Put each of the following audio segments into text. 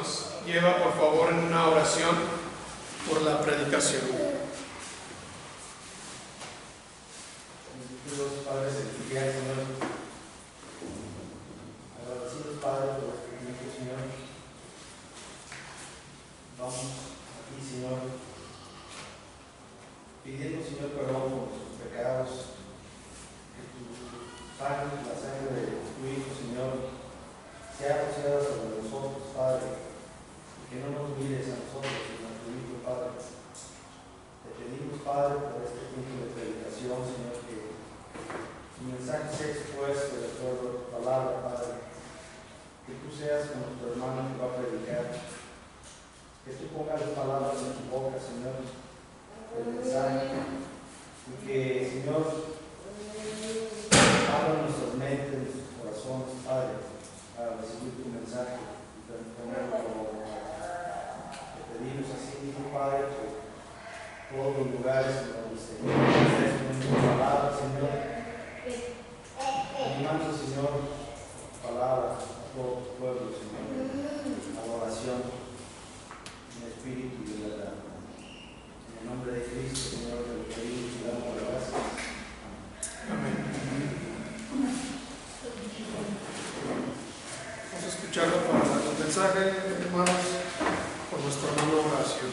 nos lleva por favor en una oración por la predicación. Dios Padre Celestial, Señor, agradecidos Padre por este tiempo, Señor. Vamos aquí, Señor, pidiendo, Señor, perdón por nuestros pecados, que tu sangre, la sangre de tu Hijo, Señor, sea rociada sobre nosotros, Padre, y que no nos mires a nosotros, sino a tu Hijo, Padre. Te pedimos, Padre, por este tiempo de predicación, Señor, que tu mensaje sea expuesto de acuerdo a tu palabra, Padre. Que tú seas como tu hermano que va a predicar. Que tú pongas las palabras en tu boca, Señor, el mensaje. Y que, Señor, abra nuestras mentes, nuestros corazones, Padre, para recibir tu mensaje y ponerlo por obra. Te pedimos así, Padre, por todos los lugares donde Señor estés con tu palabra, Señor. Animando, Señor, tu palabra a todo tu pueblo, Señor, a la oración, en espíritu y de verdad. En el nombre de Cristo, Señor, te lo pedimos y damos gracias. Amén. Vamos a escucharlo para el mensaje, hermanos, por nuestro hermano Horacio.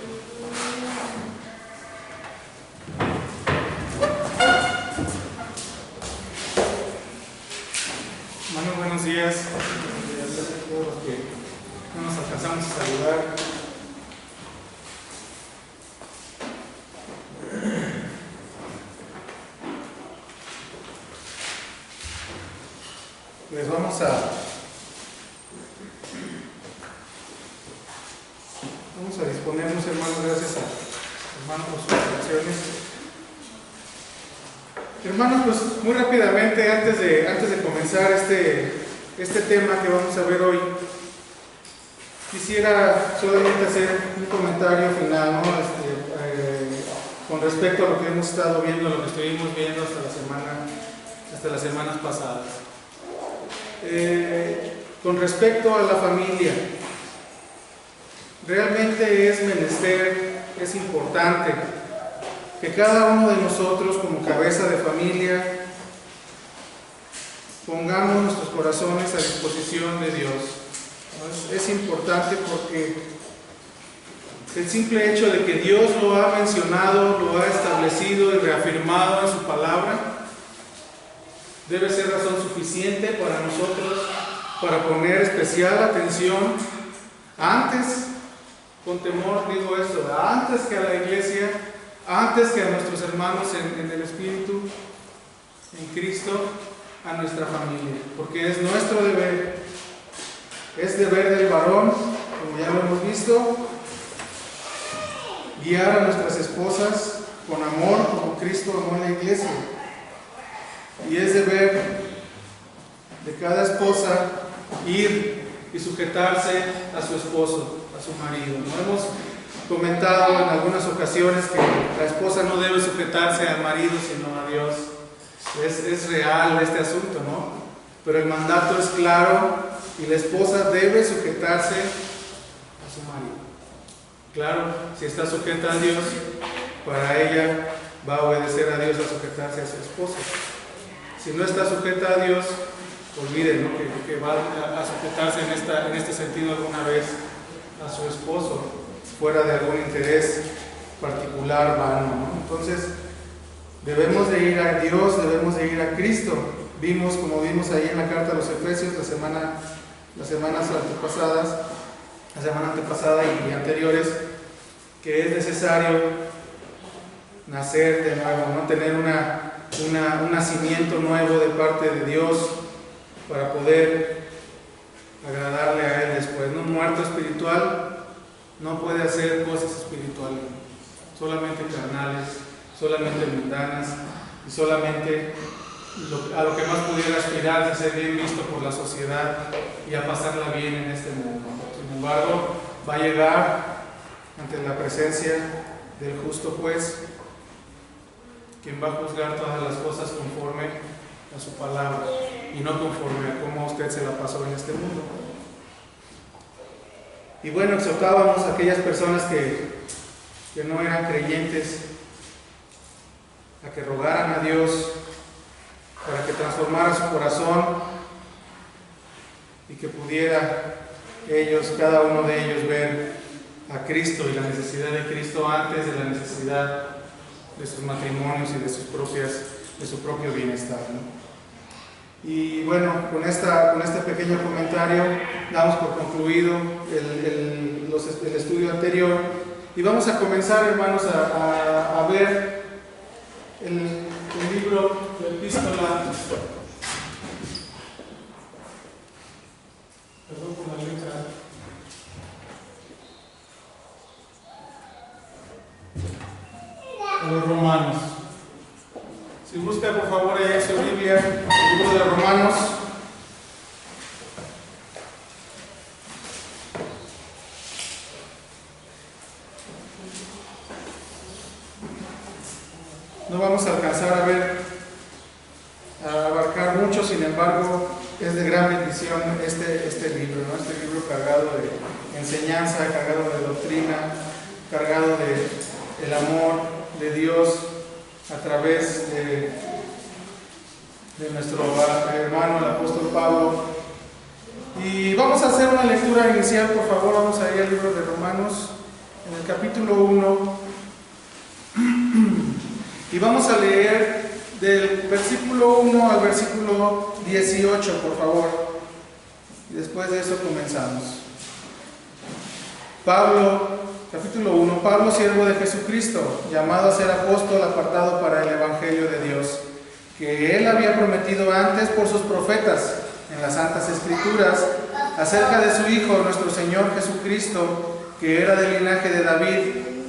Hermanos, buenos días. Gracias a todos los que no nos alcanzamos a saludar. Pues vamos a disponernos, hermanos, gracias a hermanos por sus oraciones. Hermanos, pues muy rápidamente, antes de comenzar este tema que vamos a ver hoy, quisiera solamente hacer un comentario final, ¿no? Con respecto a lo que hemos estado viendo, lo que estuvimos viendo hasta las semanas pasadas. Con respecto a la familia, realmente es menester, es importante que cada uno de nosotros como cabeza de familia pongamos nuestros corazones a disposición de Dios. Es importante porque el simple hecho de que Dios lo ha mencionado, lo ha establecido y reafirmado en su palabra, debe ser razón suficiente para nosotros para poner especial atención antes, con temor digo esto, antes que a la iglesia, antes que a nuestros hermanos en el Espíritu, en Cristo, a nuestra familia, porque es nuestro deber, es deber del varón, como ya lo hemos visto, guiar a nuestras esposas con amor, como Cristo amó a la iglesia, y es deber de cada esposa ir y sujetarse a su esposo, a su marido. ¿No? Hemos comentado en algunas ocasiones que la esposa no debe sujetarse al marido sino a Dios. Es real este asunto, ¿no? Pero el mandato es claro y la esposa debe sujetarse a su marido. Claro, si está sujeta a Dios, para ella va a obedecer a Dios a sujetarse a su esposo. Si no está sujeta a Dios, olviden, ¿no? que va a sujetarse en este sentido alguna vez a su esposo, fuera de algún interés particular vano, ¿no? Entonces, debemos de ir a Dios, debemos de ir a Cristo. Como vimos ahí en la carta a los Efesios la semana antepasada y anteriores, que es necesario nacer de nuevo, ¿no? Tener un nacimiento nuevo de parte de Dios para poder agradarle a Él después. Un muerto espiritual no puede hacer cosas espirituales, solamente carnales, solamente mundanas y solamente a lo que más pudiera aspirar es a ser bien visto por la sociedad y a pasarla bien en este mundo. Sin embargo, va a llegar ante la presencia del justo juez, quien va a juzgar todas las cosas conforme a su palabra y no conforme a cómo usted se la pasó en este mundo. Y bueno, exhortábamos a aquellas personas que no eran creyentes a que rogaran a Dios para que transformara su corazón y que pudiera ellos, cada uno de ellos, ver a Cristo y la necesidad de Cristo antes de la necesidad de sus matrimonios y de su propio bienestar, ¿no? Y bueno, con este pequeño comentario damos por concluido el estudio anterior y vamos a comenzar, hermanos, a ver el libro, la epístola, perdón por la letra, a los Romanos. Si busca por favor ahí en su Biblia, el libro de Romanos. No vamos a alcanzar a abarcar mucho, sin embargo, es de gran bendición este libro, ¿no? Este libro cargado de enseñanza, cargado de doctrina, cargado del amor de Dios a través de nuestro hermano, el apóstol Pablo. Y vamos a hacer una lectura inicial, por favor. Vamos a ir al libro de Romanos, en el capítulo 1. Y vamos a leer del versículo 1 al versículo 18, por favor. Y después de eso comenzamos. Capítulo 1. Pablo, siervo de Jesucristo, llamado a ser apóstol, apartado para el Evangelio de Dios, que él había prometido antes por sus profetas en las Santas Escrituras, acerca de su Hijo, nuestro Señor Jesucristo, que era del linaje de David,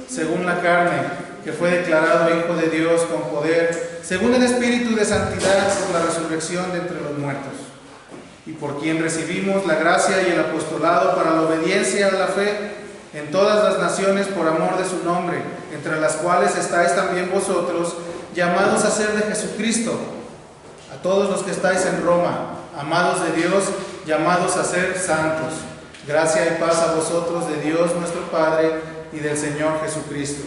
según la carne, que fue declarado Hijo de Dios con poder, según el Espíritu de santidad, por la resurrección de entre los muertos, y por quien recibimos la gracia y el apostolado para la obediencia a la fe en todas las naciones por amor de su nombre, entre las cuales estáis también vosotros, llamados a ser de Jesucristo, a todos los que estáis en Roma, amados de Dios, llamados a ser santos. Gracia y paz a vosotros de Dios nuestro Padre y del Señor Jesucristo.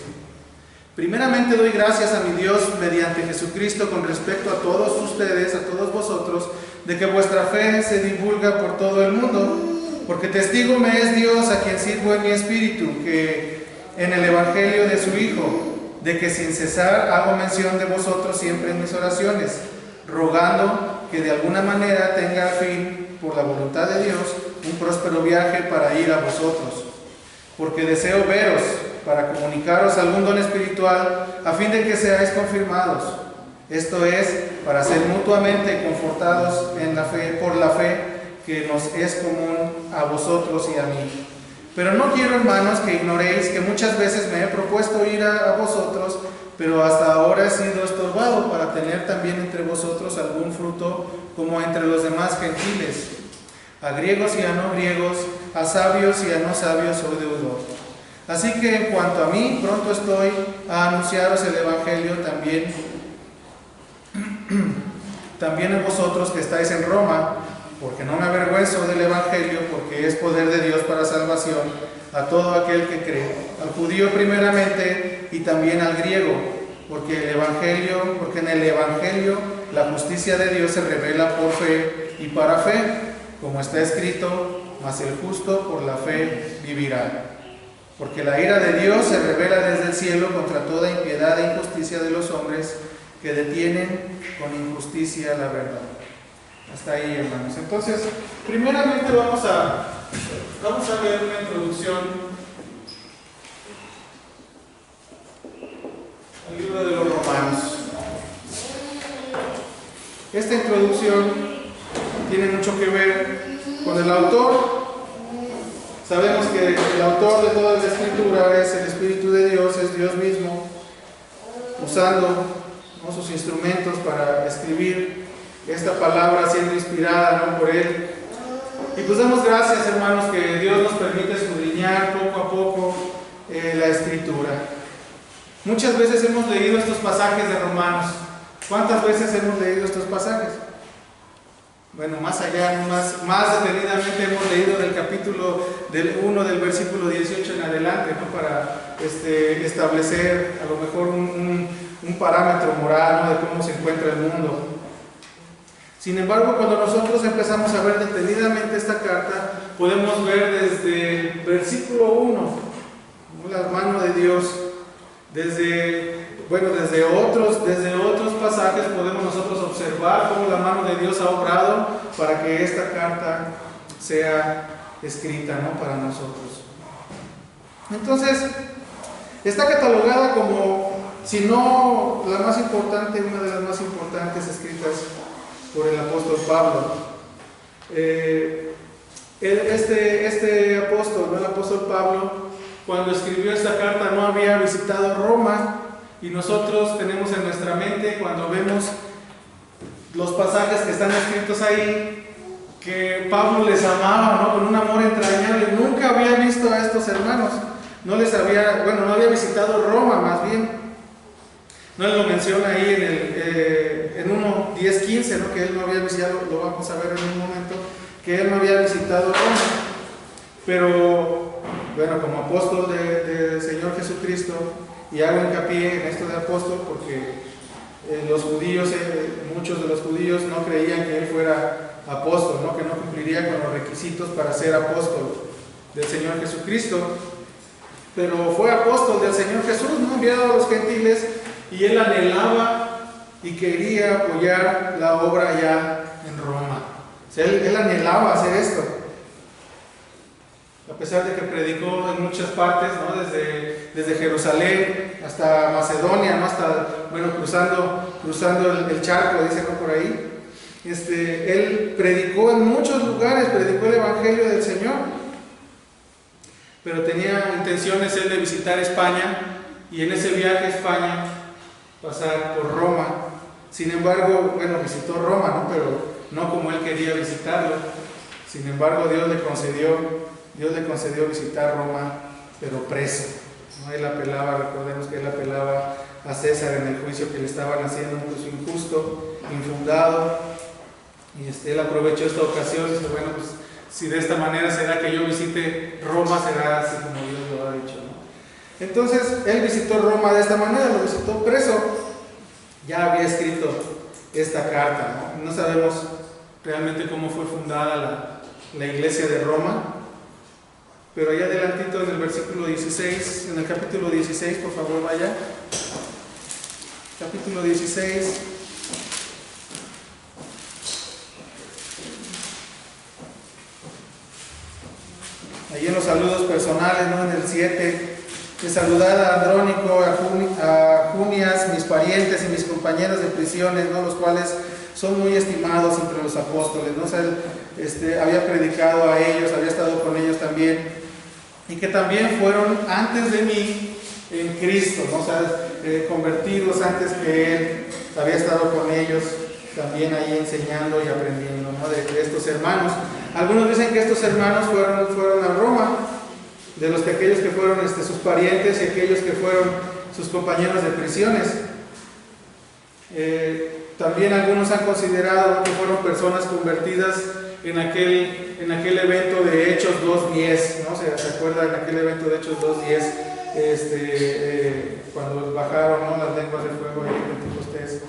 Primeramente doy gracias a mi Dios mediante Jesucristo con respecto a todos ustedes, a todos vosotros, de que vuestra fe se divulga por todo el mundo, porque testigo me es Dios, a quien sirvo en mi espíritu, que en el Evangelio de su Hijo, de que sin cesar hago mención de vosotros siempre en mis oraciones, rogando que de alguna manera tenga al fin, por la voluntad de Dios, un próspero viaje para ir a vosotros, porque deseo veros, para comunicaros algún don espiritual, a fin de que seáis confirmados. Esto es, para ser mutuamente confortados en la fe, por la fe que nos es común a vosotros y a mí. Pero no quiero, hermanos, que ignoréis que muchas veces me he propuesto ir a vosotros, pero hasta ahora he sido estorbado para tener también entre vosotros algún fruto como entre los demás gentiles. A griegos y a no griegos, a sabios y a no sabios soy deudor. Así que en cuanto a mí, pronto estoy a anunciaros el Evangelio también en vosotros que estáis en Roma, porque no me avergüenzo del Evangelio, porque es poder de Dios para salvación a todo aquel que cree, al judío primeramente y también al griego, porque en el Evangelio la justicia de Dios se revela por fe y para fe, como está escrito, mas el justo por la fe vivirá. Porque la ira de Dios se revela desde el cielo contra toda impiedad e injusticia de los hombres que detienen con injusticia la verdad. Hasta ahí, hermanos. Entonces, primeramente vamos a leer una introducción al libro de los Romanos. Esta introducción tiene mucho que ver con el autor. Sabemos que el autor de toda la Escritura es el Espíritu de Dios, es Dios mismo, usando, ¿no?, sus instrumentos para escribir esta palabra, siendo inspirada, ¿no?, por Él. Y pues damos gracias, hermanos, que Dios nos permite escudriñar poco a poco la Escritura. Muchas veces hemos leído estos pasajes de Romanos. ¿Cuántas veces hemos leído estos pasajes? bueno, más allá, más detenidamente hemos leído del capítulo del 1 del versículo 18 en adelante, ¿no? Para establecer a lo mejor un parámetro moral, ¿no? De cómo se encuentra el mundo. Sin embargo, cuando nosotros empezamos a ver detenidamente esta carta, podemos ver desde el versículo 1, ¿no? La mano de Dios, desde otros pasajes podemos nosotros observar cómo la mano de Dios ha obrado para que esta carta sea escrita, ¿no? Para nosotros. Entonces, está catalogada como, si no la más importante, una de las más importantes escritas por el apóstol Pablo. Este apóstol, ¿no? El apóstol Pablo, cuando escribió esta carta no había visitado Roma, y nosotros tenemos en nuestra mente, cuando vemos los pasajes que están escritos ahí, que Pablo les amaba, ¿no? Con un amor entrañable. Nunca había visto a estos hermanos, no había visitado Roma, más bien. No lo menciona ahí en 1:10-15, ¿no? Que él no había visitado, lo vamos a ver en un momento, que él no había visitado Roma. Pero, bueno, como apóstol del Señor Jesucristo, y hago hincapié en esto de apóstol porque los judíos, muchos de los judíos no creían que él fuera apóstol, ¿no? Que no cumpliría con los requisitos para ser apóstol del Señor Jesucristo. Pero fue apóstol del Señor Jesús, ¿no? Enviado a los gentiles, y él anhelaba y quería apoyar la obra allá en Roma. O sea, él anhelaba hacer esto. A pesar de que predicó en muchas partes, ¿no? Desde Jerusalén hasta Macedonia, ¿no? Cruzando el charco, dice, ¿no? Por ahí. Él predicó en muchos lugares, predicó el Evangelio del Señor. Pero tenía intenciones él de visitar España, y en ese viaje a España pasar por Roma. Sin embargo, visitó Roma, ¿no? Pero no como él quería visitarlo. Sin embargo, Dios le concedió visitar Roma, pero preso, ¿no? Recordemos que él apelaba a César en el juicio que le estaban haciendo, un juicio injusto, infundado, y él aprovechó esta ocasión y dice, bueno, pues si de esta manera será que yo visite Roma, será así como Dios lo ha dicho, ¿no? Entonces, él visitó Roma de esta manera, lo visitó preso. Ya había escrito esta carta, ¿no? No sabemos realmente cómo fue fundada la iglesia de Roma, pero allá adelantito en el versículo 16, en el capítulo 16, por favor vaya. Capítulo 16. Allí en los saludos personales, ¿no? En el 7. De saludar a Andrónico, a Junias, mis parientes y mis compañeros de prisiones, ¿no? Los cuales son muy estimados entre los apóstoles, ¿no? O sea, había predicado a ellos, había estado con ellos también, y que también fueron antes de mí en Cristo, ¿no? O sea, convertidos antes que él, había estado con ellos también ahí enseñando y aprendiendo, ¿no? de estos hermanos. Algunos dicen que estos hermanos fueron a Roma, de aquellos que fueron sus parientes y aquellos que fueron sus compañeros de prisiones. También algunos han considerado que fueron personas convertidas en aquel evento de Hechos 2:10, ¿no? ¿Se acuerdan de aquel evento de Hechos 2:10? Cuando bajaron, ¿no? Las lenguas de fuego ahí en Pentecostés.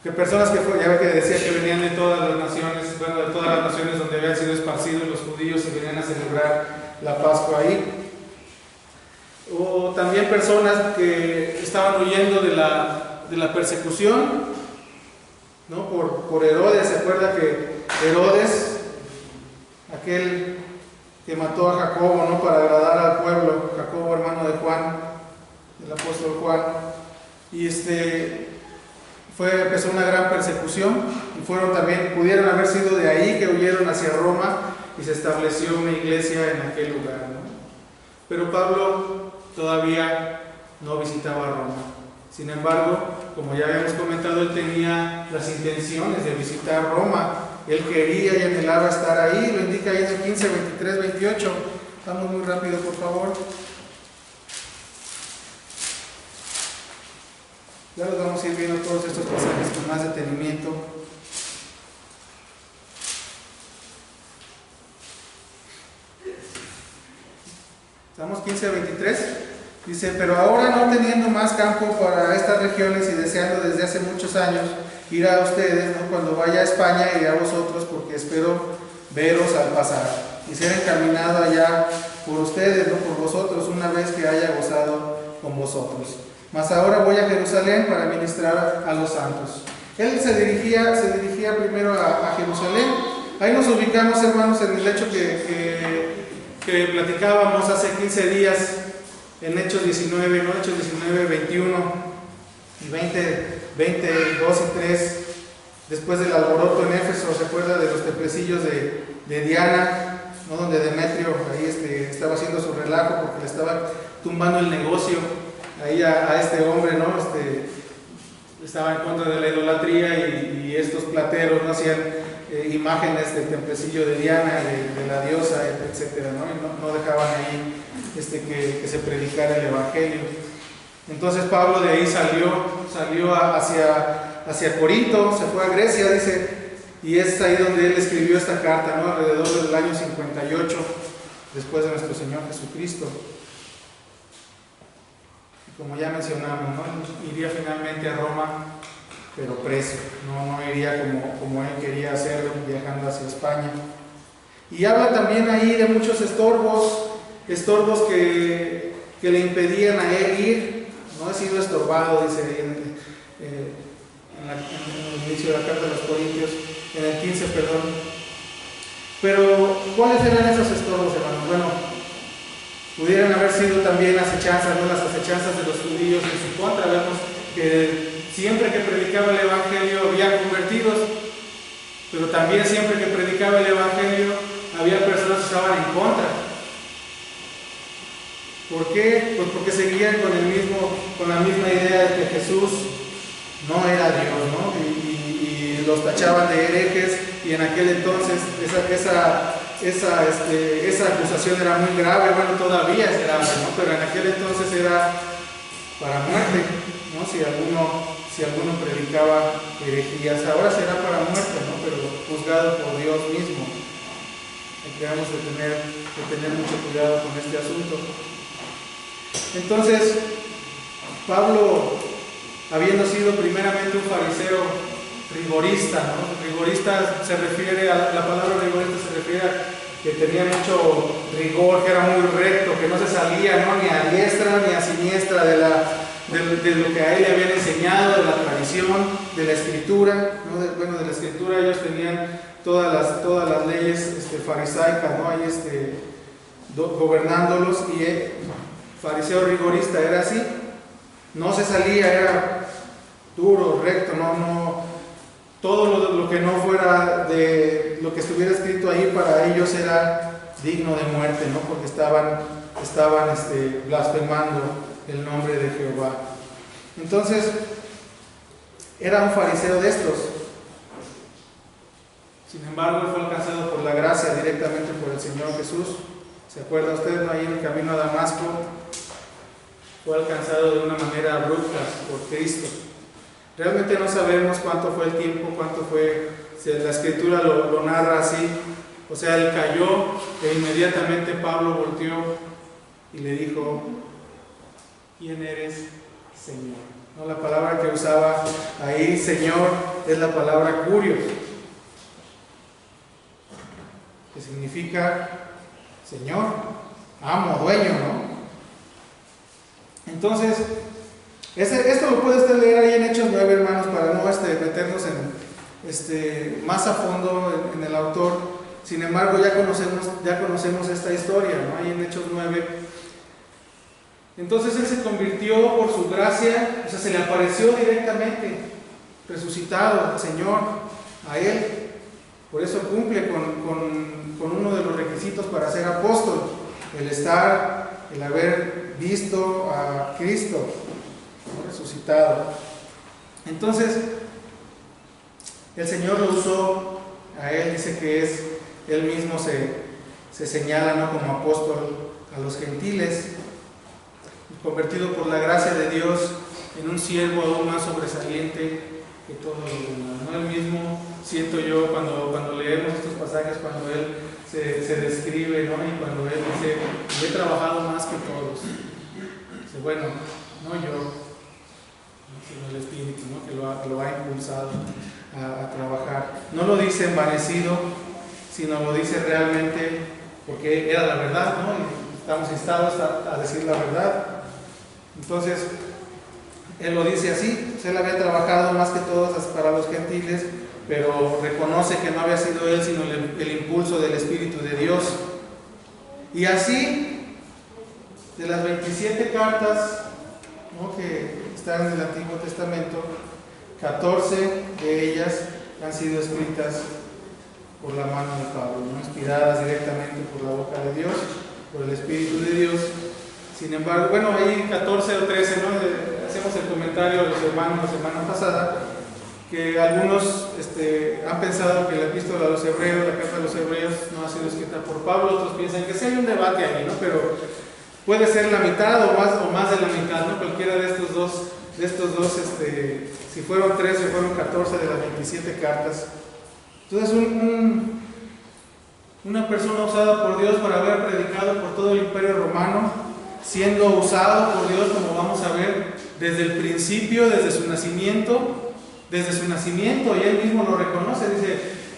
Que personas que ya ve que decía que venían de todas las naciones, de todas las naciones donde habían sido esparcidos los judíos y venían a celebrar la Pascua ahí. O también personas que estaban huyendo de la persecución, ¿no? Por Herodes. ¿Se acuerda que Herodes, aquel que mató a Jacobo, ¿no? Para agradar al pueblo, Jacobo hermano de Juan, del apóstol Juan, y empezó una gran persecución, y pudieron haber sido de ahí que huyeron hacia Roma y se estableció una iglesia en aquel lugar, ¿no? Pero Pablo todavía no visitaba Roma. Sin embargo, como ya habíamos comentado, él tenía las intenciones de visitar Roma. Él quería y anhelaba estar ahí, lo indica ahí en el 15, 23, 28. Vamos muy rápido, por favor. Ya los vamos a ir viendo todos estos pasajes con más detenimiento. Estamos 15 a 23. Dice, pero ahora no teniendo más campo para estas regiones y deseando desde hace muchos años ir a ustedes, ¿no? Cuando vaya a España iré a vosotros porque espero veros al pasar y ser encaminado allá por ustedes, ¿no? Por vosotros, una vez que haya gozado con vosotros. Mas ahora voy a Jerusalén para ministrar a los santos. Él se dirigía primero a Jerusalén. Ahí nos ubicamos, hermanos, en el hecho que platicábamos hace 15 días en Hechos 19, ¿no? Hechos 19, 21 y 22 y 3, después del alboroto en Éfeso. ¿Se acuerda de los templecillos de Diana, ¿no? Donde Demetrio ahí estaba haciendo su relajo porque le estaba tumbando el negocio ahí a este hombre, ¿no? Estaba en contra de la idolatría y estos plateros no hacían imágenes del templecillo de Diana, de la diosa, etcétera, ¿no? Y no dejaban ahí que se predicara el evangelio. Entonces Pablo de ahí salió hacia Corinto, se fue a Grecia, dice, y es ahí donde él escribió esta carta, ¿no? Alrededor del año 58 después de nuestro Señor Jesucristo. Como ya mencionamos, ¿no? Iría finalmente a Roma, pero preso, no iría como él quería hacerlo, viajando hacia España. Y habla también ahí de muchos estorbos que le impedían a él ir. No he sido estorbado, dice en el inicio de la carta de los Corintios, en el 15, perdón. Pero, ¿cuáles eran esos estorbos, hermanos? Bueno, pudieran haber sido también acechanzas, ¿no? Las acechanzas de los judíos en su contra. Vemos que siempre que predicaba el evangelio había convertidos, pero también siempre que predicaba el evangelio había personas que estaban en contra. ¿Por qué? Pues porque seguían con la misma idea de que Jesús no era Dios, ¿no? Y los tachaban de herejes, y en aquel entonces esa acusación era muy grave. Bueno, todavía es grave, ¿no? Pero en aquel entonces era para muerte, ¿no? Si alguno predicaba herejías, ahora será para muerte, ¿no? Pero juzgado por Dios mismo. Aquí debemos de tener mucho cuidado con este asunto. Entonces, Pablo, habiendo sido primeramente un fariseo rigorista, ¿no? Rigorista se refiere a la palabra rigorista, se refiere a que tenía mucho rigor, que era muy recto, que no se salía, ¿no? Ni a diestra ni a siniestra de lo que a él le habían enseñado, de la tradición, de la escritura, ¿no? De la escritura ellos tenían todas las leyes farisaicas, ¿no? Ahí gobernándolos, y el fariseo rigorista era así, no se salía, era duro, recto, todo lo que no fuera de lo que estuviera escrito ahí para ellos era digno de muerte, ¿no? Porque estaban blasfemando el nombre de Jehová. Entonces, era un fariseo de estos. Sin embargo, fue alcanzado por la gracia directamente por el Señor Jesús. ¿Se acuerda usted, no? Ahí en el camino a Damasco fue alcanzado de una manera abrupta por Cristo. Realmente no sabemos cuánto fue el tiempo, cuánto fue, la escritura lo narra así. O sea, él cayó e inmediatamente Pablo volteó y le dijo: ¿quién eres, Señor? ¿No? La palabra que usaba ahí, Señor, es la palabra curios, que significa Señor, amo, dueño, ¿no? Entonces, esto lo puede usted leer ahí en Hechos 9, hermanos, para no meternos más a fondo en el autor. Sin embargo, ya conocemos esta historia, ¿no? Ahí en Hechos 9. Entonces él se convirtió por su gracia, o sea, se le apareció directamente, resucitado, el Señor, a él. Por eso cumple con uno de los requisitos para ser apóstol: el haber visto a Cristo, ¿no? Resucitado. Entonces, el Señor lo usó a él, dice que él mismo se señala, ¿no?, como apóstol a los gentiles, convertido por la gracia de Dios en un siervo aún más sobresaliente que todo lo demás, ¿no? Él mismo, siento yo, cuando leemos estos pasajes, cuando él se describe, ¿no?, y cuando él dice: y he trabajado más que todos. Dice, bueno, no yo, sino el Espíritu, ¿no? que lo ha impulsado a trabajar. No lo dice envanecido, sino lo dice realmente porque era la verdad, ¿no? Y estamos instados a decir la verdad. Entonces, él lo dice así, él había trabajado más que todos para los gentiles, pero reconoce que no había sido él, sino el impulso del Espíritu de Dios. Y así, de las 27 cartas, ¿no? que están en el Antiguo Testamento, 14 de ellas han sido escritas por la mano de Pablo, ¿no? Inspiradas directamente por la boca de Dios, por el Espíritu de Dios. Sin embargo, bueno, hay 14 o 13, ¿no? Hacemos el comentario de los hermanos la semana pasada, que algunos han pensado que la epístola a los hebreos, la carta a los hebreos, no ha sido escrita por Pablo, otros piensan que sí hay un debate ahí, ¿no? Pero puede ser la mitad o más de la mitad, ¿no? Cualquiera de estos dos, si fueron 13 o fueron 14 de las 27 cartas. Entonces, una persona usada por Dios para haber predicado por todo el Imperio Romano, siendo usado por Dios, como vamos a ver, desde el principio, desde su nacimiento, y él mismo lo reconoce,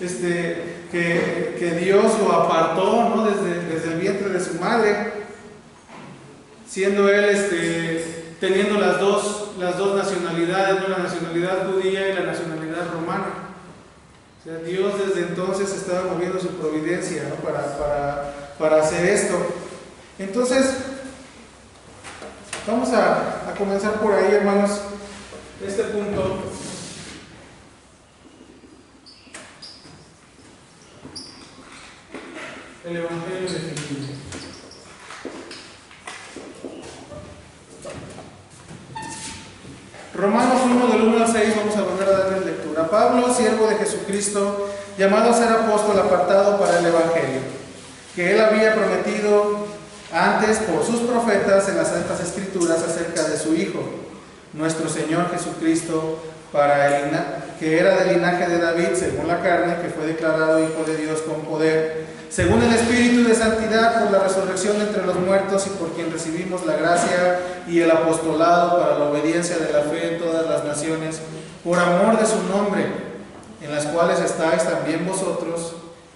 dice que Dios lo apartó, ¿no? desde el vientre de su madre, siendo él teniendo las dos nacionalidades, ¿no? La nacionalidad judía y la nacionalidad romana. O sea, Dios desde entonces estaba moviendo su providencia, ¿no? para hacer esto. Entonces, vamos a comenzar por ahí, hermanos, este punto. El Evangelio definitivo. Romanos 1 del 1 al 6, vamos a volver a darle lectura. Pablo, siervo de Jesucristo, llamado a ser apóstol, apartado para el Evangelio, que él había prometido antes por sus profetas en las Santas Escrituras acerca de su Hijo, nuestro Señor Jesucristo, que era del linaje de David, según la carne, que fue declarado Hijo de Dios con poder, según el Espíritu de santidad, por la resurrección de entre los muertos, y por quien recibimos la gracia y el apostolado para la obediencia de la fe en todas las naciones, por amor de su nombre, en las cuales estáis también vosotros,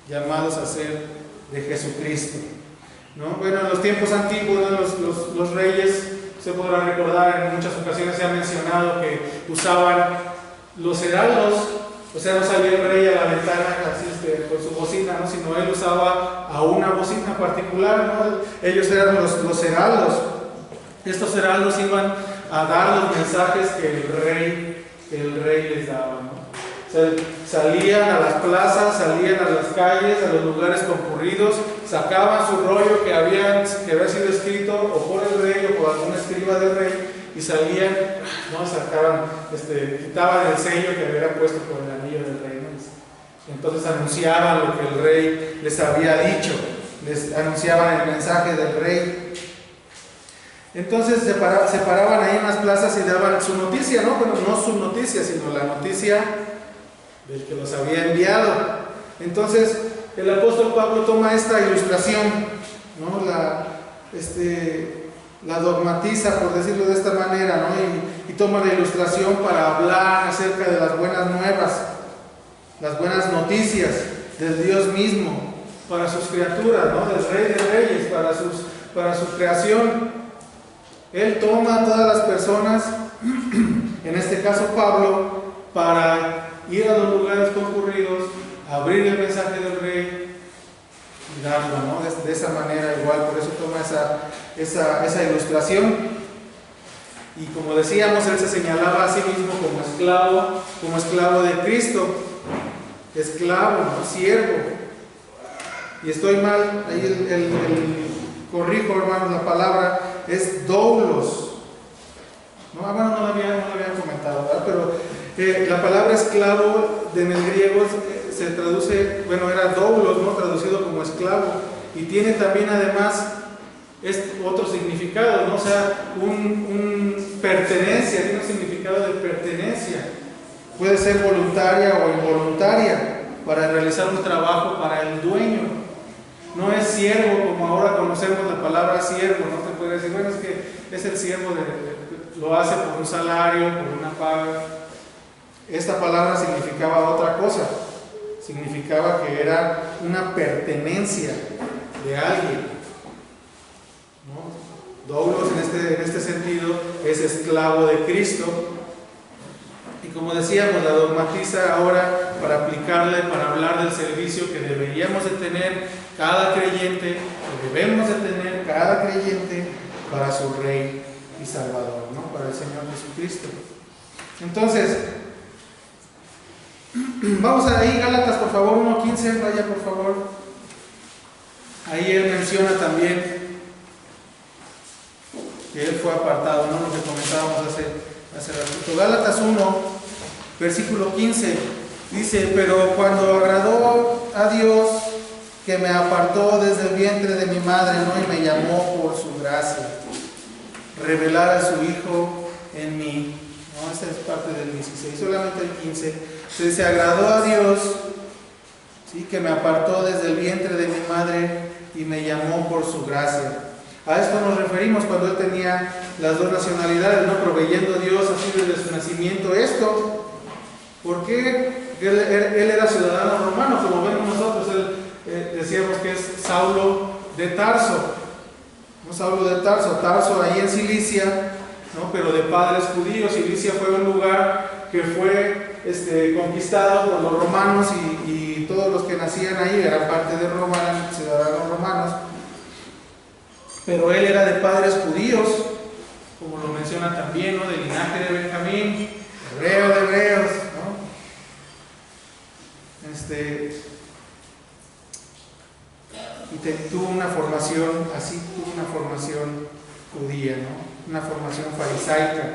llamados a ser de Jesucristo. ¿No? Bueno, en los tiempos antiguos, ¿no? los reyes, se podrá recordar, en muchas ocasiones se ha mencionado que usaban los heraldos. O sea, no salía el rey a la ventana así, con su bocina, ¿no? Sino él usaba a una bocina particular, ¿no? Ellos eran los heraldos. Estos heraldos iban a dar los mensajes que el rey les daba, ¿no? O sea, salían a las plazas, salían a las calles, a los lugares concurridos, sacaban su rollo que había sido escrito o por el rey o por algún escriba del rey, y salían, ¿no? Sacaban, quitaban el sello que habían puesto por el anillo del rey, ¿no? Entonces anunciaban lo que el rey les había dicho, les anunciaban el mensaje del rey. Entonces se paraban ahí en las plazas y daban su noticia, ¿no? Bueno, no su noticia, sino la noticia del que los había enviado. Entonces el apóstol Pablo toma esta ilustración, ¿no? La dogmatiza, por decirlo de esta manera, ¿no? Y toma la ilustración para hablar acerca de las buenas nuevas, las buenas noticias del Dios mismo para sus criaturas, ¿no? Del Rey de Reyes, para su creación. Él toma a todas las personas, en este caso Pablo, para ir a los lugares concurridos, abrir el mensaje del Rey y darlo, ¿no? De esa manera igual, por eso toma esa ilustración. Y como decíamos, él se señalaba a sí mismo como esclavo de Cristo, esclavo, ¿no? Siervo. Y estoy mal, ahí corrijo, hermanos, la palabra es doulos. No, bueno, no lo había comentado, ¿verdad? Pero la palabra esclavo en el griego se traduce, bueno, era doulos, ¿no? Traducido como esclavo, y tiene también además otro significado, ¿no? O sea, pertenencia, tiene un significado de pertenencia. Puede ser voluntaria o involuntaria para realizar un trabajo para el dueño. no es siervo como ahora conocemos la palabra siervo, no te puede decir, bueno, es que es el siervo, lo hace por un salario, por una paga. Esta palabra significaba otra cosa, significaba que era una pertenencia de alguien, ¿no? Doulos en este sentido es esclavo de Cristo. Y como decíamos, la dogmatiza ahora para aplicarle, para hablar del servicio que deberíamos de tener cada creyente, que debemos de tener cada creyente para su Rey y Salvador, ¿no? Para el Señor Jesucristo. Entonces, vamos ahí, Gálatas, por favor, 1:15, vaya por favor. Ahí él menciona también que él fue apartado, ¿no? Lo que comentábamos hace ratito. Gálatas 1, versículo 15, dice: pero cuando agradó a Dios, que me apartó desde el vientre de mi madre, ¿no? Y me llamó por su gracia, revelar a su Hijo en mí, ¿no? Esta es parte del 16, solamente el 15. Entonces, se agradó a Dios, ¿sí? Que me apartó desde el vientre de mi madre y me llamó por su gracia. A esto nos referimos cuando él tenía las dos nacionalidades, ¿no? Proveyendo Dios así desde su nacimiento esto. ¿Por qué? Él era ciudadano romano, como vemos nosotros. Decíamos que es Saulo de Tarso, ¿no? Saulo de Tarso, Tarso ahí en Cilicia, ¿no? Pero de padres judíos. Cilicia fue un lugar que fue conquistado por los romanos y todos los que nacían ahí eran parte de Roma, eran ciudadanos romanos. Pero él era de padres judíos, como lo menciona también, ¿no? Del linaje de Benjamín, hebreo de hebreos, ¿no? Y tuvo una formación, tuvo una formación judía, ¿no? Una formación farisaica,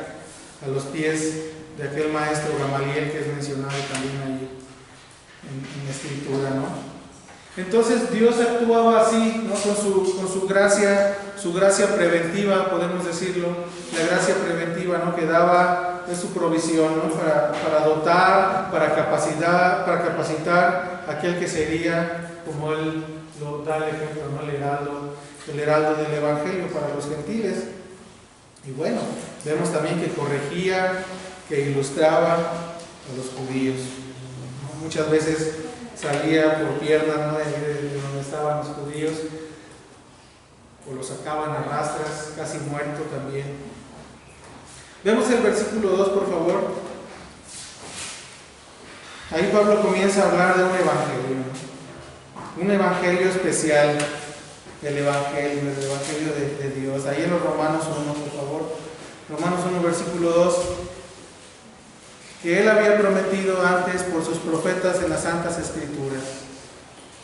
a los pies de aquel maestro Gamaliel que es mencionado también ahí en la escritura, ¿no? Entonces Dios actuaba así, ¿no? Con su gracia preventiva, podemos decirlo, la gracia preventiva, ¿no? Que daba de su provisión, ¿no? Para dotar, para capacitar a aquel que sería, como él lo da el ejemplo, ¿no? El heraldo del Evangelio para los gentiles. Y bueno, vemos también que corregía, que ilustraba a los judíos, ¿no? Muchas veces salía por piernas, ¿no? de donde estaban los judíos, o los sacaban a rastras, casi muerto también. Vemos el versículo 2, por favor. Ahí Pablo comienza a hablar de un evangelio especial, el evangelio de Dios. Ahí en los Romanos 1, por favor. Romanos 1, versículo 2. Que él había prometido antes por sus profetas en las Santas Escrituras.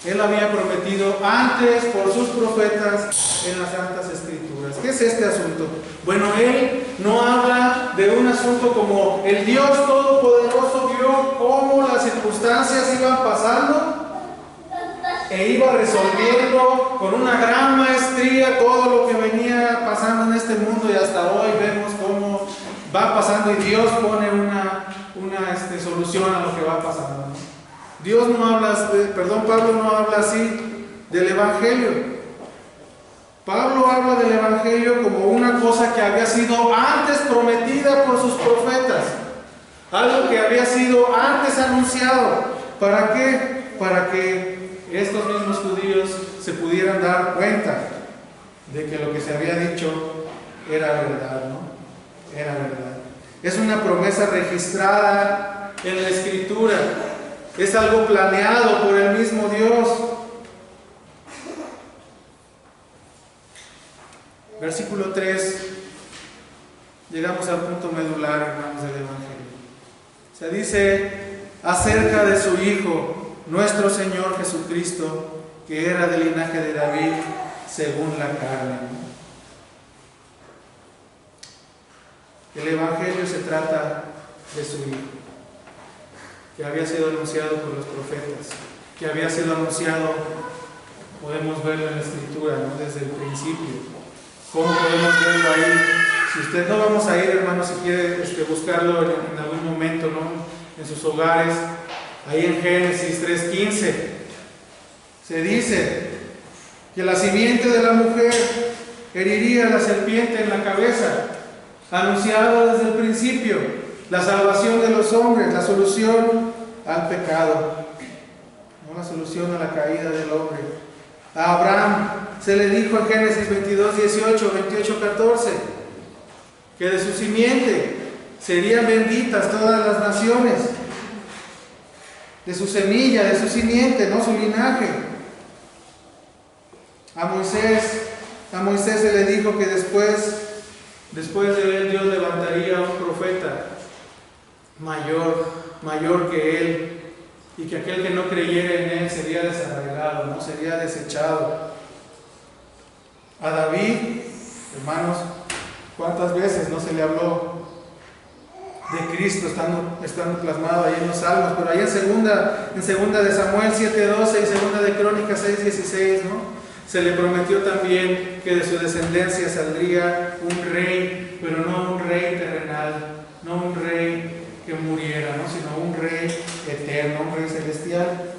Él había prometido antes por sus profetas en las Santas Escrituras. ¿Qué es este asunto? Bueno, él no habla de un asunto como el Dios Todopoderoso vio cómo las circunstancias iban pasando e iba resolviendo con una gran maestría todo lo que venía pasando en este mundo, y hasta hoy vemos cómo va pasando y Dios pone una solución a lo que va pasando, ¿no? Pablo no habla así del Evangelio. Pablo habla del Evangelio como una cosa que había sido antes prometida por sus profetas, algo que había sido antes anunciado. ¿Para qué? Para que estos mismos judíos se pudieran dar cuenta de que lo que se había dicho era verdad, ¿no? Era verdad. Es una promesa registrada en la Escritura. Es algo planeado por el mismo Dios. Versículo 3. Llegamos al punto medular, hermanos, del Evangelio. Se dice acerca de su Hijo, nuestro Señor Jesucristo, que era del linaje de David según la carne. El Evangelio se trata de su Hijo, que había sido anunciado por los profetas, que había sido anunciado, podemos verlo en la Escritura, ¿no? Desde el principio. ¿Cómo podemos verlo ahí? Si usted, no vamos a ir, hermano, si quiere buscarlo en algún momento, ¿no? En sus hogares, ahí en Génesis 3:15, se dice que la simiente de la mujer heriría a la serpiente en la cabeza, anunciado desde el principio, la salvación de los hombres, la solución al pecado, no la solución a la caída del hombre. A Abraham se le dijo en Génesis 22, 18, 28, 14, que de su simiente serían benditas todas las naciones, de su semilla, de su simiente, no su linaje. A Moisés se le dijo que después de él Dios levantaría a un profeta mayor que él, y que aquel que no creyera en él sería desarraigado, no sería desechado. A David, hermanos, ¿cuántas veces no se le habló de Cristo estando plasmado ahí en los Salmos? Pero ahí en segunda de Samuel 7:12 y segunda de Crónicas 6:16, ¿no? Se le prometió también que de su descendencia saldría un rey, pero no un rey terrenal, no un rey que muriera, ¿no? Sino un rey eterno, un rey celestial.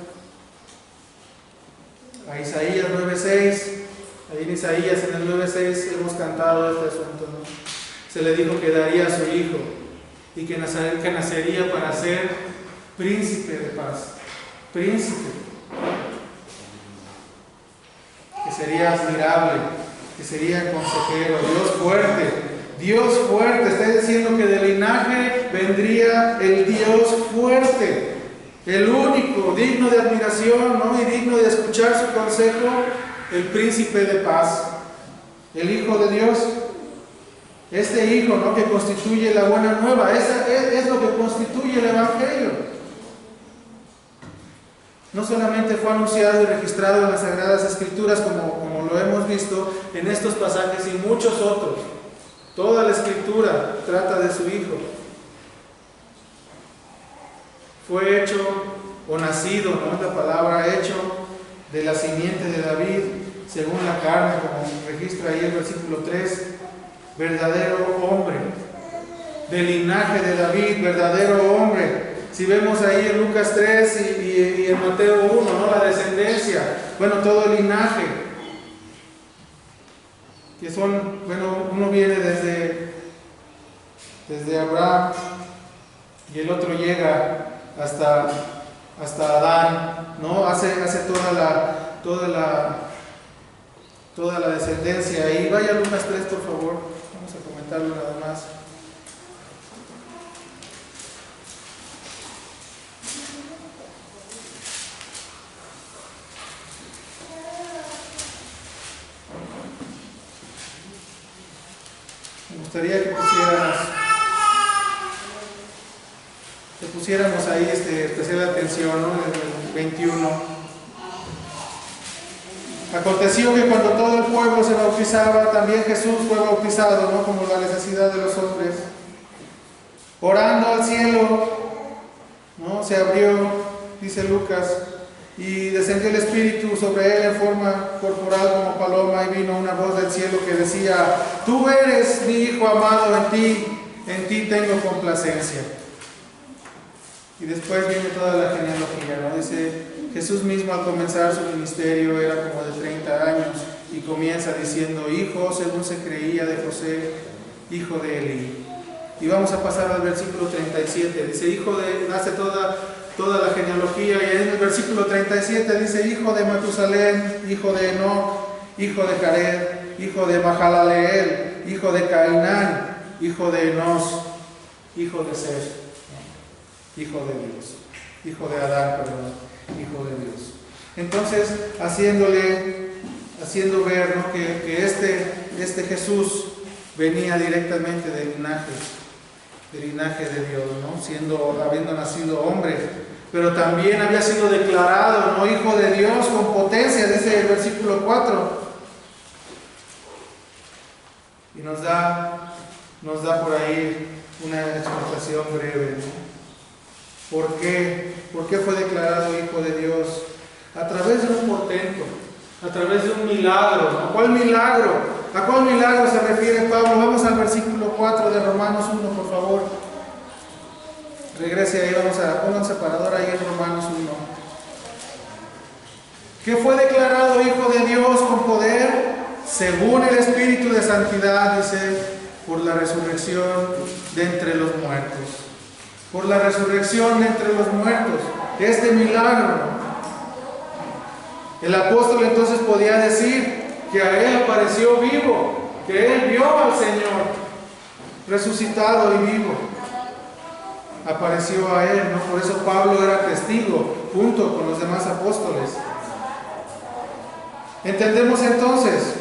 A Isaías 9:6, ahí en Isaías en el 9:6 hemos cantado este asunto, ¿no? Se le dijo que daría a su hijo y que nacería para ser príncipe de paz, príncipe, que sería admirable, que sería consejero, Dios fuerte, está diciendo que del linaje vendría el Dios fuerte, el único, digno de admiración, ¿no? Y digno de escuchar su consejo, el príncipe de paz, el Hijo de Dios. Este Hijo, ¿no? Que constituye la buena nueva, es lo que constituye el Evangelio. No solamente fue anunciado y registrado en las Sagradas Escrituras, como lo hemos visto en estos pasajes y muchos otros. Toda la Escritura trata de su Hijo. Fue hecho o nacido, ¿no? Es la palabra hecho de la simiente de David, según la carne, como registra ahí el versículo 3, verdadero hombre, del linaje de David, verdadero hombre. Si vemos ahí en Lucas 3 y en Mateo 1, ¿no? La descendencia, bueno, todo el linaje, que son, bueno, uno viene desde Abraham y el otro llega hasta Adán, ¿no? Hace toda la descendencia ahí. Vaya a Lucas 3, por favor, vamos a comentarlo nada más. Me gustaría que pusiéramos ahí especial atención, ¿no? En el 21. Aconteció que cuando todo el pueblo se bautizaba, también Jesús fue bautizado, ¿no? Como la necesidad de los hombres. Orando al cielo, ¿no? Se abrió, dice Lucas, y descendió el Espíritu sobre él en forma corporal como paloma, y vino una voz del cielo que decía: tú eres mi Hijo amado, en ti tengo complacencia. Y después viene toda la genealogía, ¿no? Dice, Jesús mismo al comenzar su ministerio era como de 30 años y comienza diciendo: hijo, según se creía, de José, hijo de Elí. Y vamos a pasar al versículo 37, dice, nace toda la genealogía, y en el versículo 37 dice: hijo de Matusalén, hijo de Enoc, hijo de Jared, hijo de Mahalaleel, hijo de Cainán, hijo de Enos, hijo de Set, hijo de Dios, hijo de Adán, perdón, hijo de Dios. Entonces, haciendo ver, ¿no? que este Jesús venía directamente del linaje de Dios, ¿no? Habiendo nacido hombre, pero también había sido declarado, ¿no? Hijo de Dios con potencia, dice el versículo 4. Y nos da por ahí una explicación breve, ¿no? ¿Por qué? ¿Por qué fue declarado Hijo de Dios? A través de un portento, a través de un milagro, ¿no? ¿Cuál milagro? ¿A cuál milagro se refiere Pablo? Vamos al versículo 4 de Romanos 1, por favor. Regrese ahí, ponga un separador ahí en Romanos 1. que fue declarado Hijo de Dios con poder, según el Espíritu de Santidad, dice, por la resurrección de entre los muertos. Por la resurrección de entre los muertos. Este milagro. El apóstol entonces podía decir que a él apareció vivo, que él vio al Señor resucitado y vivo. Apareció a él, ¿no? Por eso Pablo era testigo junto con los demás apóstoles. Entendemos entonces,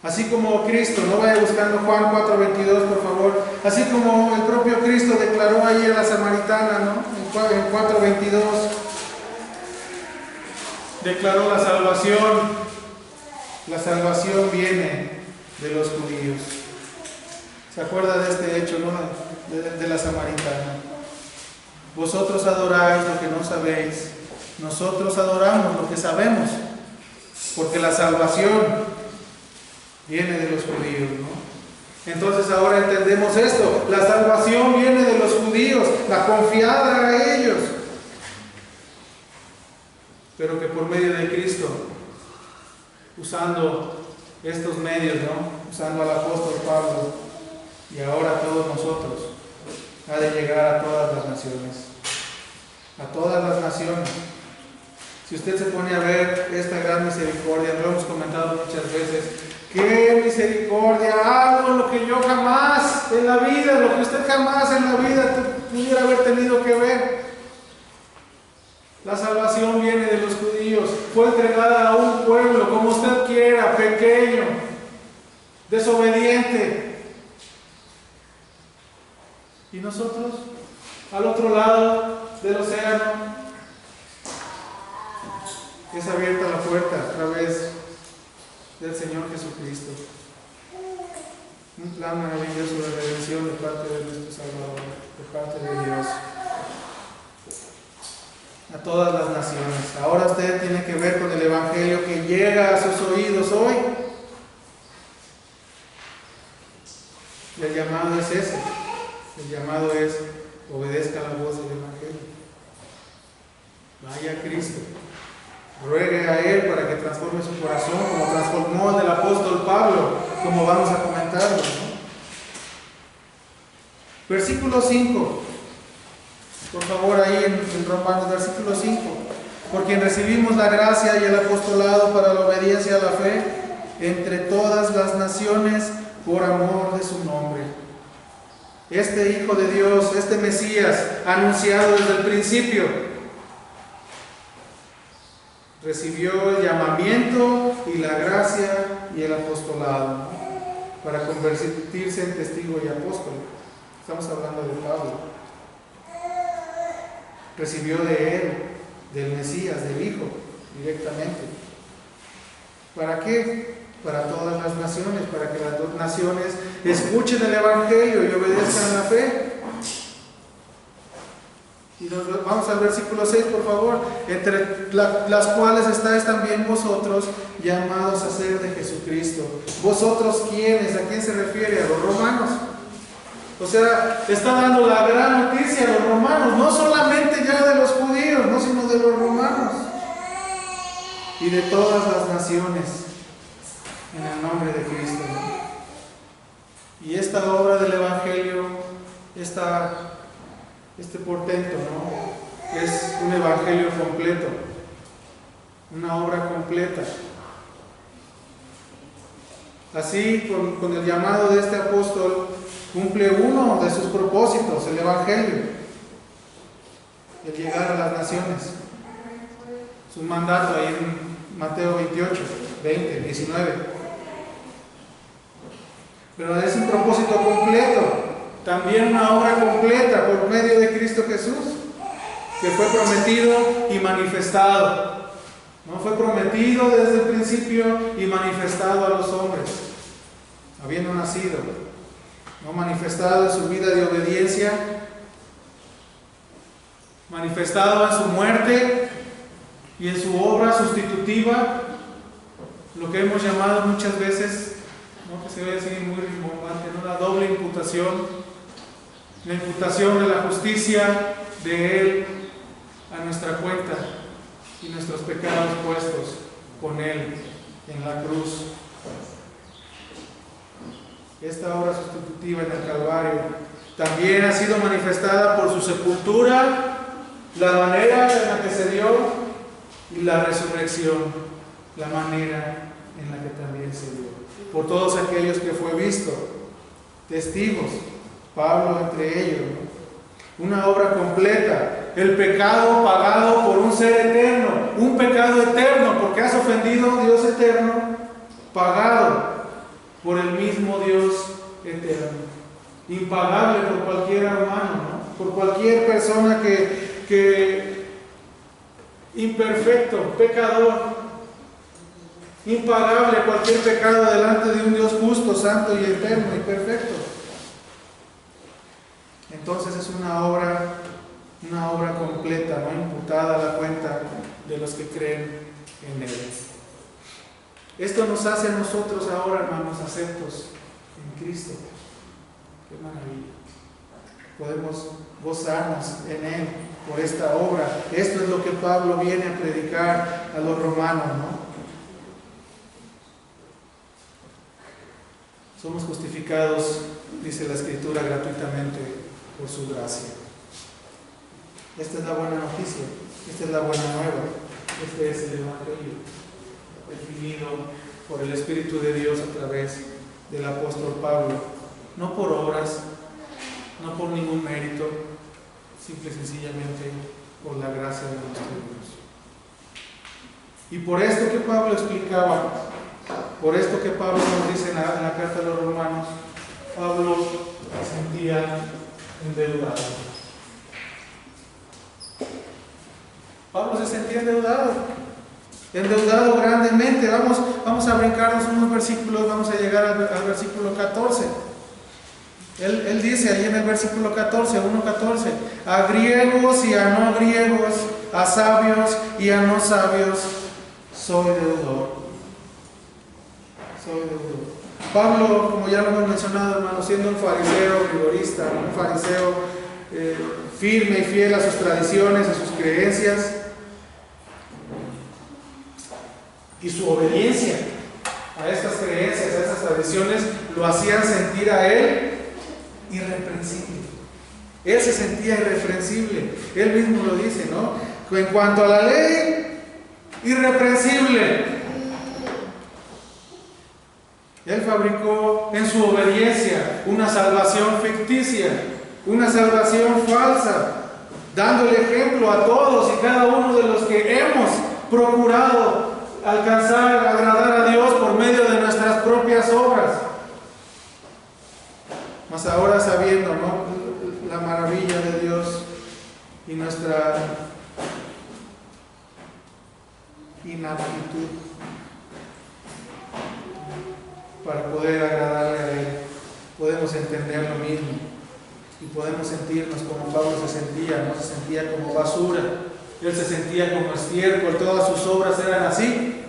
así como Cristo, no vaya buscando Juan 4:22 por favor, así como el propio Cristo declaró ahí a la samaritana, ¿no? En 4:22 declaró la salvación viene de los judíos. ¿Se acuerda de este hecho, no? De la samaritana. Vosotros adoráis lo que no sabéis, nosotros adoramos lo que sabemos, porque la salvación viene de los judíos, ¿no? Entonces ahora entendemos esto, la salvación viene de los judíos, la confiada a ellos, pero que por medio de Cristo, usando estos medios, ¿no? Usando al apóstol Pablo y ahora a todos nosotros, ha de llegar a todas las naciones, a todas las naciones. Si usted se pone a ver esta gran misericordia, lo hemos comentado muchas veces, ¡qué misericordia! Algo lo que yo jamás en la vida, lo que usted jamás en la vida pudiera haber tenido que ver. La salvación viene de los judíos, fue entregada a un pueblo, como usted quiera, pequeño, desobediente. Y nosotros, al otro lado del océano, es abierta la puerta a través del Señor Jesucristo. Un plan maravilloso de redención de parte de nuestro Salvador, de parte de Dios. A todas las naciones. Ahora usted tiene que ver con el Evangelio que llega a sus oídos hoy. Y el llamado es ese. El llamado es: obedezca la voz del Evangelio. Vaya a Cristo. Ruegue a Él para que transforme su corazón, como transformó el del apóstol Pablo, como vamos a comentarlo, ¿no? Versículo 5. Por favor, ahí en Romanos, versículo 5. Por quien recibimos la gracia y el apostolado para la obediencia a la fe entre todas las naciones por amor de su nombre. Este Hijo de Dios, este Mesías, anunciado desde el principio, recibió el llamamiento y la gracia y el apostolado para convertirse en testigo y apóstol. Estamos hablando de Pablo. Recibió de él, del Mesías, del Hijo, directamente. ¿Para qué? Para todas las naciones, para que las dos naciones escuchen el Evangelio y obedezcan la fe. Y vamos al versículo 6, por favor. Entre las cuales estáis también vosotros, llamados a ser de Jesucristo. ¿Vosotros quiénes? ¿A quién se refiere? A los romanos. O sea, está dando la gran noticia a los romanos, no solamente ya de los judíos, no, sino de los romanos y de todas las naciones, en el nombre de Cristo. Y esta obra del Evangelio, este portento, ¿no? Es un Evangelio completo, una obra completa. Así, con el llamado de este apóstol, cumple uno de sus propósitos, el Evangelio, el llegar a las naciones. Es un mandato ahí en Mateo 28, 20, 19. Pero es un propósito completo, también una obra completa por medio de Cristo Jesús, que fue prometido y manifestado. No fue prometido desde el principio y manifestado a los hombres, habiendo nacido. No manifestado en su vida de obediencia, manifestado en su muerte y en su obra sustitutiva, lo que hemos llamado muchas veces, ¿no? Que se ve así muy rimbombante, ¿no? La doble imputación, la imputación de la justicia de Él a nuestra cuenta, y nuestros pecados puestos con Él en la cruz. Esta obra sustitutiva en el Calvario también ha sido manifestada por su sepultura, la manera en la que se dio, y la resurrección, la manera en la que también se dio. Por todos aquellos que fue visto, testigos, Pablo entre ellos, ¿no? Una obra completa, el pecado pagado por un ser eterno, un pecado eterno, porque has ofendido a un Dios eterno, pagado por el mismo Dios eterno, impagable por cualquier humano, ¿no? Por cualquier persona que imperfecto, pecador, impagable cualquier pecado delante de un Dios justo, santo y eterno y perfecto. Entonces es una obra completa, ¿no? Imputada a la cuenta de los que creen en Él. Esto nos hace a nosotros ahora, hermanos, aceptos en Cristo. ¡Qué maravilla! Podemos gozarnos en Él por esta obra. Esto es lo que Pablo viene a predicar a los romanos, ¿no? Somos justificados, dice la Escritura, gratuitamente por su gracia. Esta es la buena noticia, esta es la buena nueva, este es el Evangelio, definido por el Espíritu de Dios a través del apóstol Pablo, no por obras, no por ningún mérito, simple y sencillamente por la gracia de nuestro Dios. Y por esto que Pablo explicaba, por esto que Pablo nos dice en la carta a los romanos, Pablo se sentía endeudado. Pablo se sentía endeudado grandemente. Vamos a brincarnos unos versículos, vamos a llegar al versículo 14. Él dice ahí en el versículo 14, 1:14, a griegos y a no griegos, a sabios y a no sabios, soy deudor. Pablo, como ya lo hemos mencionado, hermano, siendo un fariseo rigorista, un fariseo firme y fiel a sus tradiciones, a sus creencias, y su obediencia a estas creencias, a estas tradiciones, lo hacían sentir a él irreprensible. Él se sentía irreprensible. Él mismo lo dice, ¿no? En cuanto a la ley, irreprensible. Él fabricó en su obediencia una salvación ficticia, una salvación falsa, dándole ejemplo a todos y cada uno de los que hemos procurado alcanzar, agradar a Dios por medio de nuestras propias obras. Mas ahora sabiendo, ¿no?, la maravilla de Dios y nuestra inaptitud para poder agradarle a Él, podemos entender lo mismo y podemos sentirnos como Pablo se sentía, no se sentía como basura, él se sentía como estiércol, todas sus obras eran así,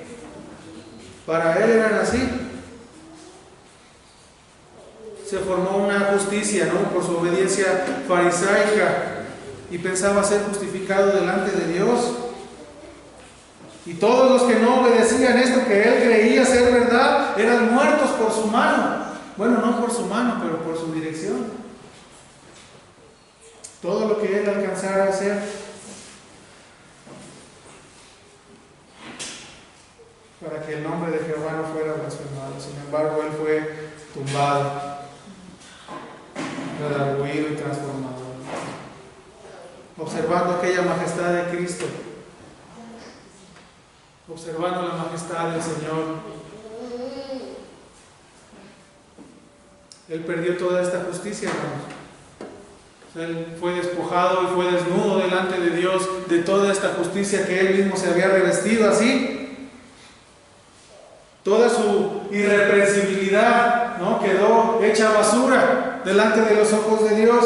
para él eran así. Se formó una justicia, ¿no?, por su obediencia farisaica y pensaba ser justificado delante de Dios. Y todos los que no obedecían esto que él creía ser verdad, eran muertos por su mano. Bueno, no por su mano, pero por su dirección. Todo lo que él alcanzara a hacer, para que el nombre de Jehová no fuera blasfemado. Sin embargo, él fue tumbado, redarguido y transformado, observando aquella majestad de Cristo, observando la majestad del Señor. Él perdió toda esta justicia, hermanos. Él fue despojado y fue desnudo delante de Dios de toda esta justicia que él mismo se había revestido así. Toda su irreprensibilidad, ¿no?, quedó hecha basura delante de los ojos de Dios.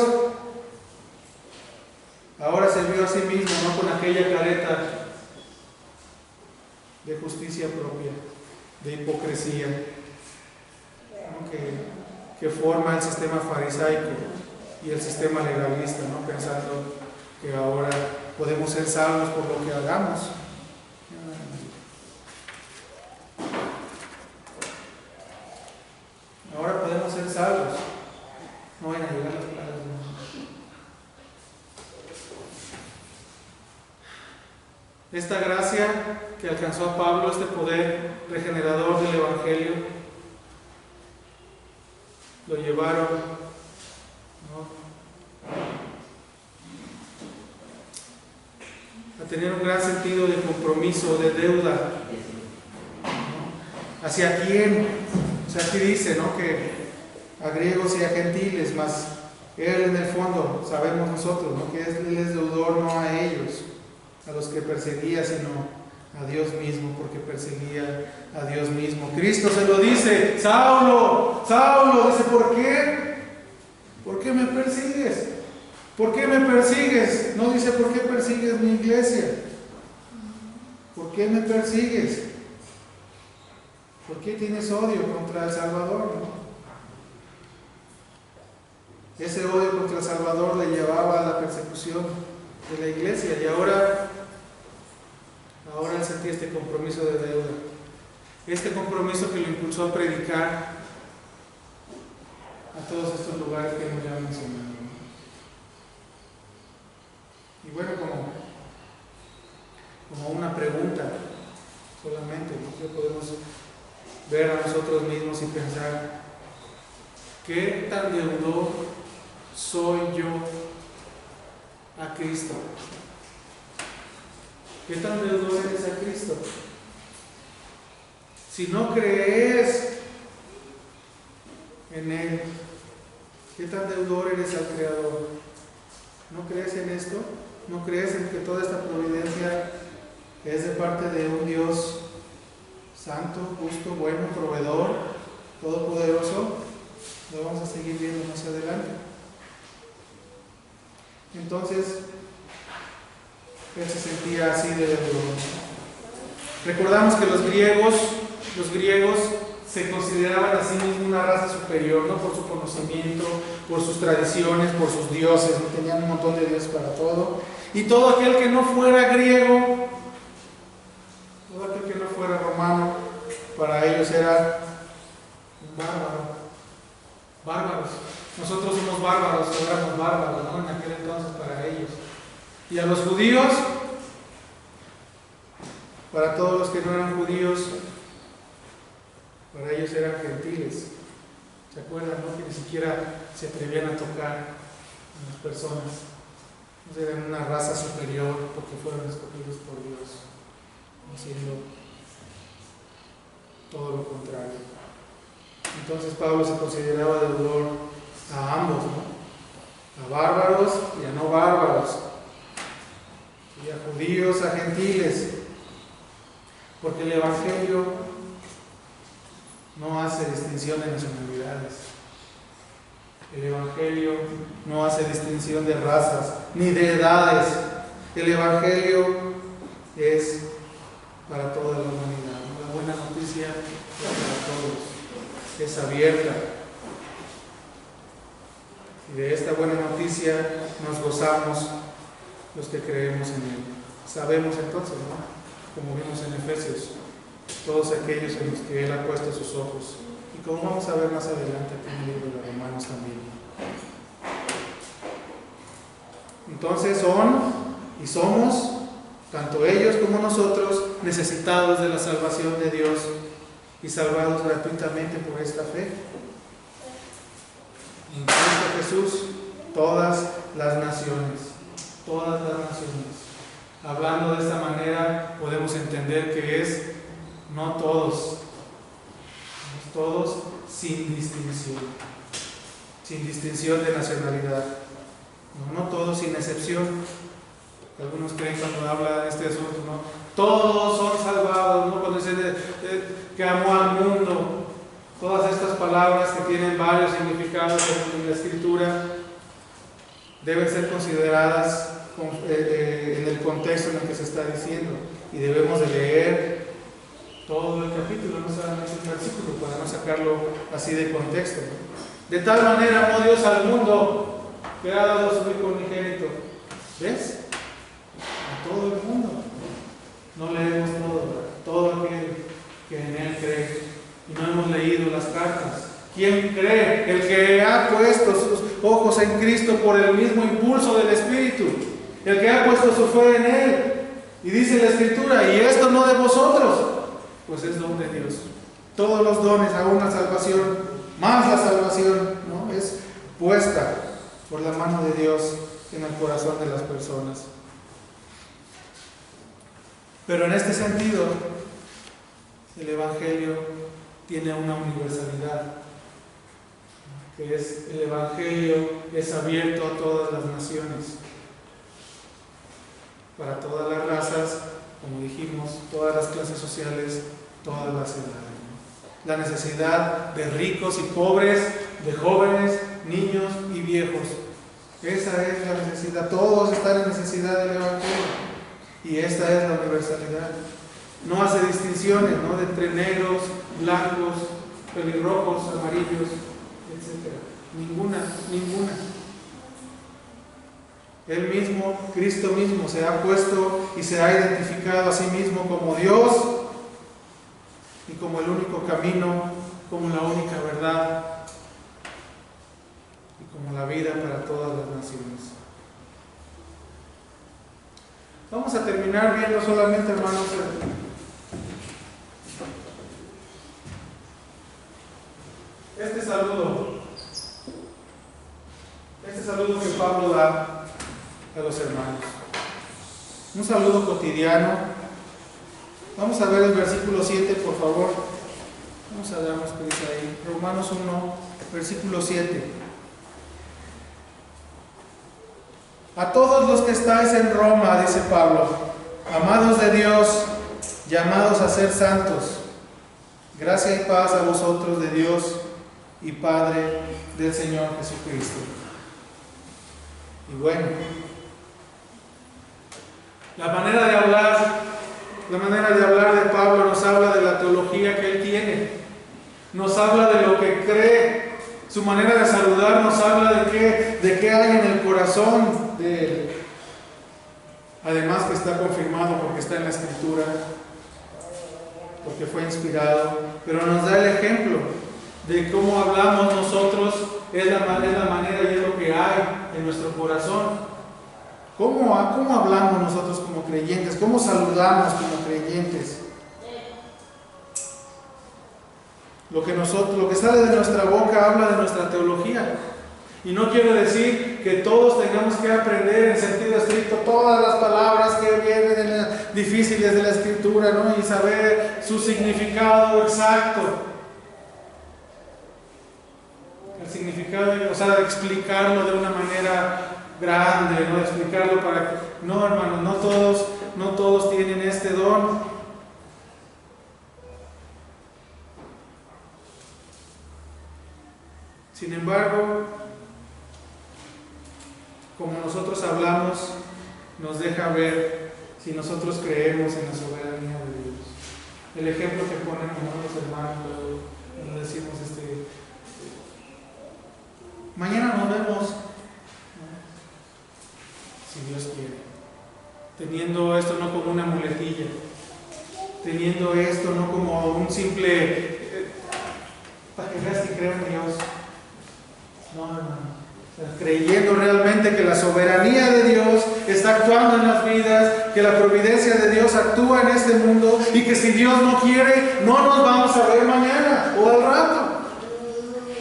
Ahora se vio a sí mismo, ¿no?, con aquella careta de justicia propia, de hipocresía, ¿no?, que forma el sistema farisaico y el sistema legalista, ¿no?, pensando que ahora podemos ser salvos por lo que hagamos. salvos. No van a llegar las plagas del mundo. Esta gracia que alcanzó a Pablo, este poder regenerador del Evangelio, lo llevaron, ¿no?, a tener un gran sentido de compromiso, de deuda. ¿No? ¿Hacia quién? O sea, aquí dice, ¿no?, que a griegos y a gentiles, mas él en el fondo, sabemos nosotros, ¿no?, que él es deudor no a ellos, a los que perseguía, sino a Dios mismo, porque perseguía a Dios mismo. Cristo se lo dice: Saulo, Saulo, dice, ¿por qué? ¿Por qué me persigues? ¿Por qué me persigues? No dice, ¿por qué persigues mi iglesia? ¿Por qué me persigues? ¿Por qué tienes odio contra el Salvador? ¿No? Ese odio contra el Salvador le llevaba a la persecución de la iglesia, y ahora él sentía este compromiso de deuda, este compromiso que lo impulsó a predicar a todos estos lugares que hemos ya mencionado. Y bueno, como una pregunta solamente, ¿no?, que podemos ver a nosotros mismos y pensar: ¿qué tan deudor soy yo a Cristo? ¿Qué tan deudor eres a Cristo? Si no crees en Él, ¿qué tan deudor eres al Creador? ¿No crees en esto? ¿No crees en que toda esta providencia es de parte de un Dios santo, justo, bueno, proveedor, todopoderoso? Lo vamos a seguir viendo más adelante. Entonces, él se sentía así de deudor. Recordamos que los griegos se consideraban a sí mismos una raza superior, ¿no?, por su conocimiento, por sus tradiciones, por sus dioses, ¿no? Tenían un montón de dioses para todo. Y todo aquel que no fuera griego, todo aquel que no fuera romano, para ellos era un bárbaro. Bárbaros. Nosotros somos bárbaros, éramos bárbaros, ¿no?, en aquel entonces para ellos. Y a los judíos, para todos los que no eran judíos, para ellos eran gentiles. ¿Se acuerdan, no?, que ni siquiera se atrevían a tocar a las personas. Eran una raza superior porque fueron escogidos por Dios, haciendo todo lo contrario. Entonces Pablo se consideraba deudor a ambos, ¿no?, a bárbaros y a no bárbaros, y a judíos, a gentiles, porque el Evangelio no hace distinción de nacionalidades. El Evangelio no hace distinción de razas ni de edades. El Evangelio es para toda la humanidad, ¿no? La buena noticia es para todos, es abierta. Y de esta buena noticia nos gozamos los que creemos en Él. Sabemos entonces, ¿no?, como vimos en Efesios, todos aquellos en los que Él ha puesto sus ojos. Y como vamos a ver más adelante aquí en el libro de Romanos también. Entonces son y somos, tanto ellos como nosotros, necesitados de la salvación de Dios y salvados gratuitamente por esta fe. En Cristo Jesús, todas las naciones. Hablando de esta manera, podemos entender que es no todos, sin distinción de nacionalidad, no todos sin excepción. Algunos creen cuando habla de este asunto, ¿no?, todos son salvados, ¿no?, cuando dice que amó al mundo. Todas estas palabras que tienen varios significados en la Escritura deben ser consideradas en el contexto en el que se está diciendo, y debemos de leer todo el capítulo, no solamente un versículo, para no sacarlo así de contexto, ¿no? De tal manera amó Dios al mundo que ha dado a su Hijo unigénito. ¿Ves? A todo el mundo. No leemos todo aquel que en Él cree. Y no hemos leído las cartas. ¿Quién cree? El que ha puesto sus ojos en Cristo por el mismo impulso del Espíritu. El que ha puesto su fe en Él. Y dice la Escritura, y esto no de vosotros, pues es don de Dios. Todos los dones, aún la salvación, más la salvación, ¿no? Es puesta por la mano de Dios en el corazón de las personas. Pero en este sentido, el Evangelio tiene una universalidad, que es el Evangelio es abierto a todas las naciones, para todas las razas, como dijimos, todas las clases sociales, todas las edades. La necesidad de ricos y pobres, de jóvenes, niños y viejos. Esa es la necesidad. Todos están en necesidad del Evangelio. Y esta es la universalidad. No hace distinciones, ¿no?, de entre negros, blancos, pelirrojos, amarillos, etc. Ninguna. Él mismo, Cristo mismo, se ha puesto y se ha identificado a sí mismo como Dios y como el único camino, como la única verdad y como la vida para todas las naciones. Vamos a terminar viendo solamente, hermanos, este saludo que Pablo da a los hermanos. Un saludo cotidiano. Vamos a ver el versículo 7, por favor. Vamos a darnos prisa ahí. Romanos 1, versículo 7. A todos los que estáis en Roma, dice Pablo, amados de Dios, llamados a ser santos, gracia y paz a vosotros de Dios y Padre del Señor Jesucristo. Y bueno, la manera de hablar de Pablo nos habla de la teología que él tiene, nos habla de lo que cree, su manera de saludar nos habla de qué hay en el corazón de él. Además que está confirmado porque está en la Escritura, porque fue inspirado, pero nos da el ejemplo de cómo hablamos nosotros, es la manera y es lo que hay en nuestro corazón. ¿Cómo hablamos nosotros como creyentes? ¿Cómo saludamos como creyentes? Lo que sale de nuestra boca habla de nuestra teología. Y no quiero decir que todos tengamos que aprender en sentido estricto todas las palabras que vienen difíciles de la Escritura, ¿no?, y saber su significado exacto. El significado, o sea, explicarlo de una manera grande, no explicarlo para que... No, hermanos, no todos tienen este don. Sin embargo, como nosotros hablamos, nos deja ver si nosotros creemos en la soberanía de Dios. El ejemplo que ponen los hermanos, cuando decimos mañana nos vemos, si Dios quiere, teniendo esto no como una muletilla, teniendo esto no como un simple para que veas que creo en Dios. No, hermano. Creyendo realmente que la soberanía de Dios está actuando en las vidas, que la providencia de Dios actúa en este mundo y que si Dios no quiere, no nos vamos a ver mañana o al rato.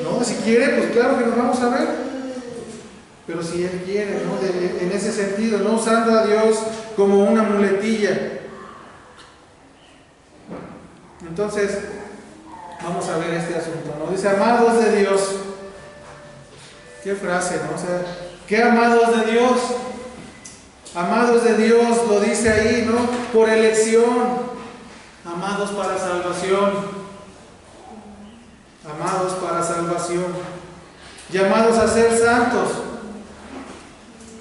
No, si quiere, pues claro que nos vamos a ver. Pero si Él quiere, ¿no?, en ese sentido, no usando a Dios como una muletilla. Entonces, vamos a ver este asunto, ¿no? Dice, amados de Dios. Qué frase, ¿no? O sea, qué amados de Dios. Amados de Dios, lo dice ahí, ¿no? Por elección. Amados para salvación. Amados para salvación. Llamados a ser santos.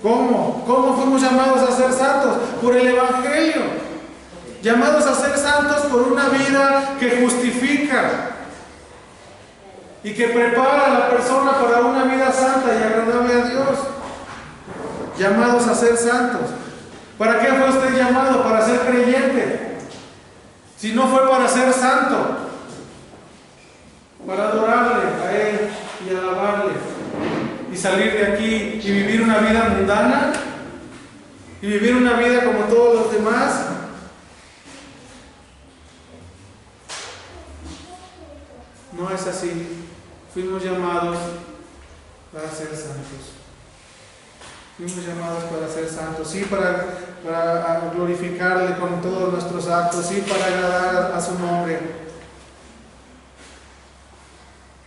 ¿Cómo? ¿Cómo fuimos llamados a ser santos? Por el Evangelio. Llamados a ser santos por una vida que justifica y que prepara a la persona para una vida santa y agradable a Dios. Llamados a ser santos. ¿Para qué fue usted llamado? Para ser creyente. Si no fue para ser santo, para adorarle a Él. salir de aquí y vivir una vida mundana y vivir una vida como todos los demás. No es así. Fuimos llamados para ser santos. Fuimos llamados para ser santos, sí, para glorificarle con todos nuestros actos, sí, para agradar a su nombre,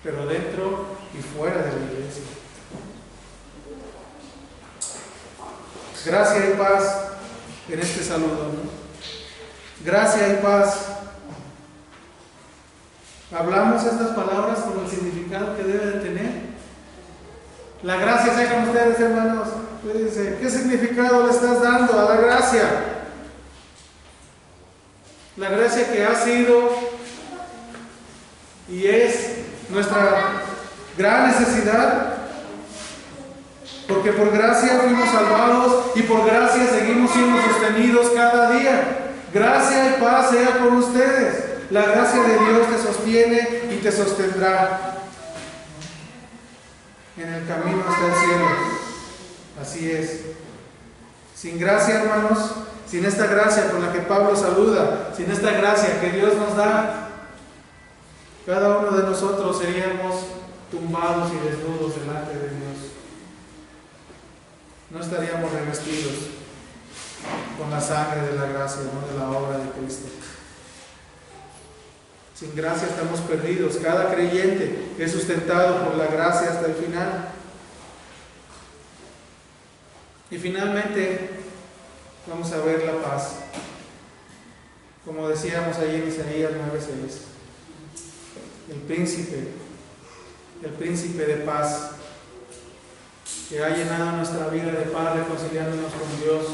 pero dentro y fuera de la iglesia. Gracia y paz en este saludo, ¿no? Gracia y paz. Hablamos estas palabras con el significado que debe de tener. La gracia, sean ustedes, hermanos. Dice, ¿qué significado le estás dando a la gracia? La gracia que ha sido y es nuestra gran necesidad, porque por gracia fuimos salvados y por gracia seguimos siendo sostenidos cada día. Gracia y paz sea con ustedes. La gracia de Dios te sostiene y te sostendrá en el camino hasta el cielo. Así es. Sin gracia, hermanos, sin esta gracia con la que Pablo saluda, sin esta gracia que Dios nos da, cada uno de nosotros seríamos tumbados y desnudos delante de Dios. No estaríamos revestidos con la sangre de la gracia, no de la obra de Cristo. Sin gracia estamos perdidos. Cada creyente es sustentado por la gracia hasta el final. Y finalmente vamos a ver la paz. Como decíamos ahí en Isaías 9:6. El príncipe de paz, que ha llenado nuestra vida de paz, reconciliándonos con Dios.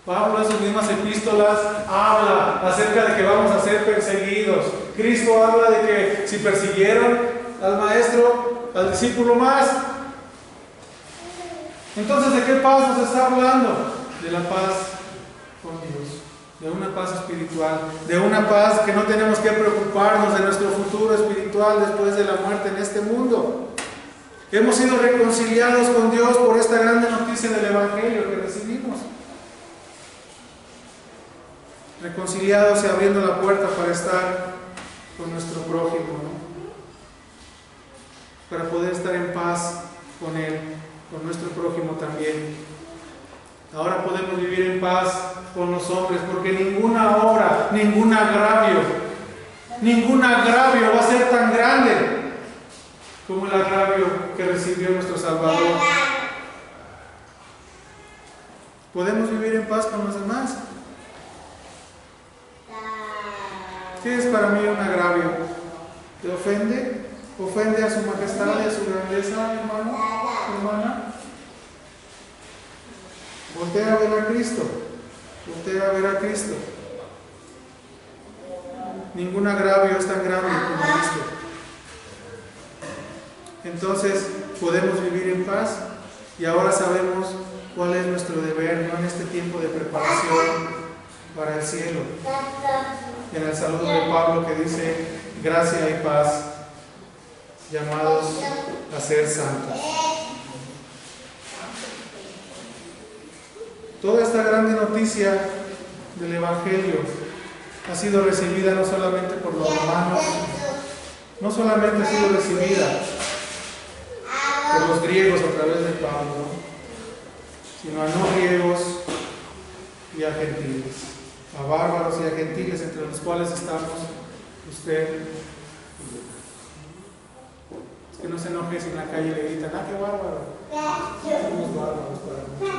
Pablo en sus mismas epístolas habla acerca de que vamos a ser perseguidos. Cristo habla de que si persiguieron al maestro, al discípulo más, entonces ¿de qué paz nos está hablando? De la paz con Dios, de una paz espiritual, de una paz que no tenemos que preocuparnos de nuestro futuro espiritual después de la muerte en este mundo. Hemos sido reconciliados con Dios por esta grande noticia del Evangelio que recibimos. Reconciliados y abriendo la puerta para estar con nuestro prójimo, ¿no? Para poder estar en paz con Él, con nuestro prójimo también. Ahora podemos vivir en paz con los hombres, porque ninguna obra, ningún agravio va a ser tan grande como el agravio que recibió nuestro Salvador. Podemos vivir en paz con los demás. ¿Qué es para mí un agravio? ¿Te ofende? ¿Ofende a su majestad y a su grandeza, hermano, hermana? Voltea a ver a Cristo. Voltea a ver a Cristo. Ningún agravio es tan grande como Cristo. Entonces podemos vivir en paz y ahora sabemos cuál es nuestro deber, ¿no? En este tiempo de preparación para el cielo. En el saludo de Pablo que dice gracia y paz, llamados a ser santos. Toda esta grande noticia del Evangelio ha sido recibida no solamente por los romanos, no solamente ha sido recibida por los griegos a través de Pablo, sino a no griegos y a gentiles, a bárbaros y a gentiles, entre los cuales estamos usted. Es que no se enoje si en la calle le gritan, ¡ah, qué bárbaro! Somos bárbaros para muchos,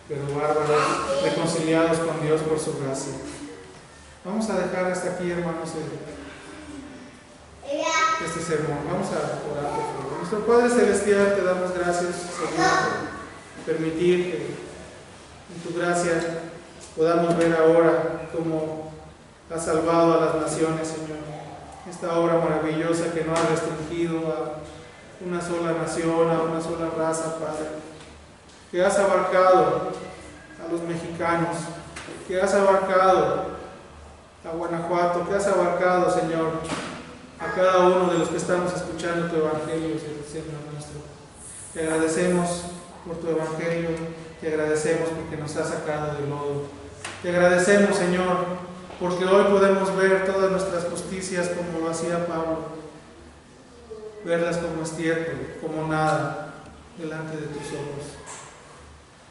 pero bárbaros reconciliados con Dios por su gracia. Vamos a dejar hasta aquí, hermanos, este sermón. Vamos a orar, por favor. Nuestro Padre Celestial, te damos gracias, Señor, por permitir que en tu gracia podamos ver ahora cómo has salvado a las naciones, Señor. Esta obra maravillosa que no ha restringido a una sola nación, a una sola raza, Padre. Que has abarcado a los mexicanos, que has abarcado a Guanajuato, que has abarcado, Señor, a cada uno de los que estamos escuchando tu Evangelio, Señor nuestro. Te agradecemos por tu Evangelio, te agradecemos porque nos has sacado del lodo. Te agradecemos, Señor, porque hoy podemos ver todas nuestras justicias como lo hacía Pablo, verlas como estiércol, como nada, delante de tus ojos.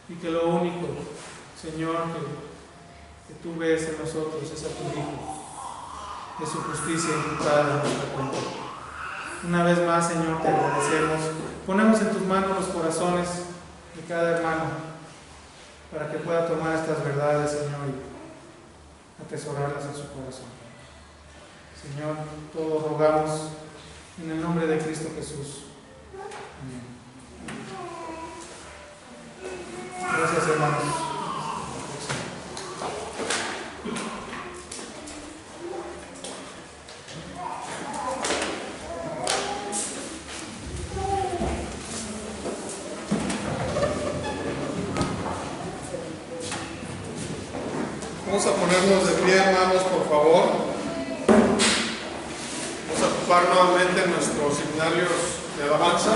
Y que lo único, Señor, que tú ves en nosotros es a tu Hijo, de su justicia imputada en nuestra cuenta. Una vez más, Señor, te agradecemos. Ponemos en tus manos los corazones de cada hermano para que pueda tomar estas verdades, Señor, y atesorarlas en su corazón. Señor, todos rogamos en el nombre de Cristo Jesús. Amén. Gracias, hermanos. Vamos a ponernos de pie, hermanos, por favor. Vamos a ocupar nuevamente nuestros himnarios de alabanza.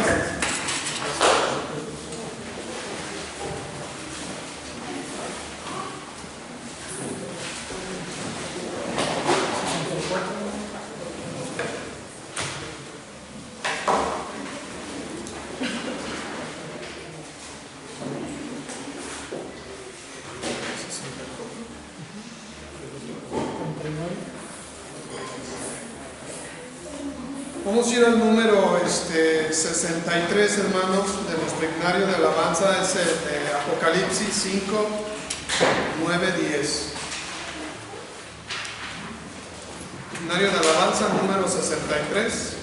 Vamos a ir al número 63, hermanos, de nuestro himnario de alabanza, es Apocalipsis 5, 9, 10. Himnario de alabanza número 63.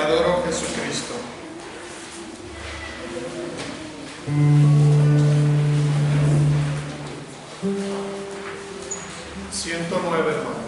adoro, Jesucristo. 109, hermanos.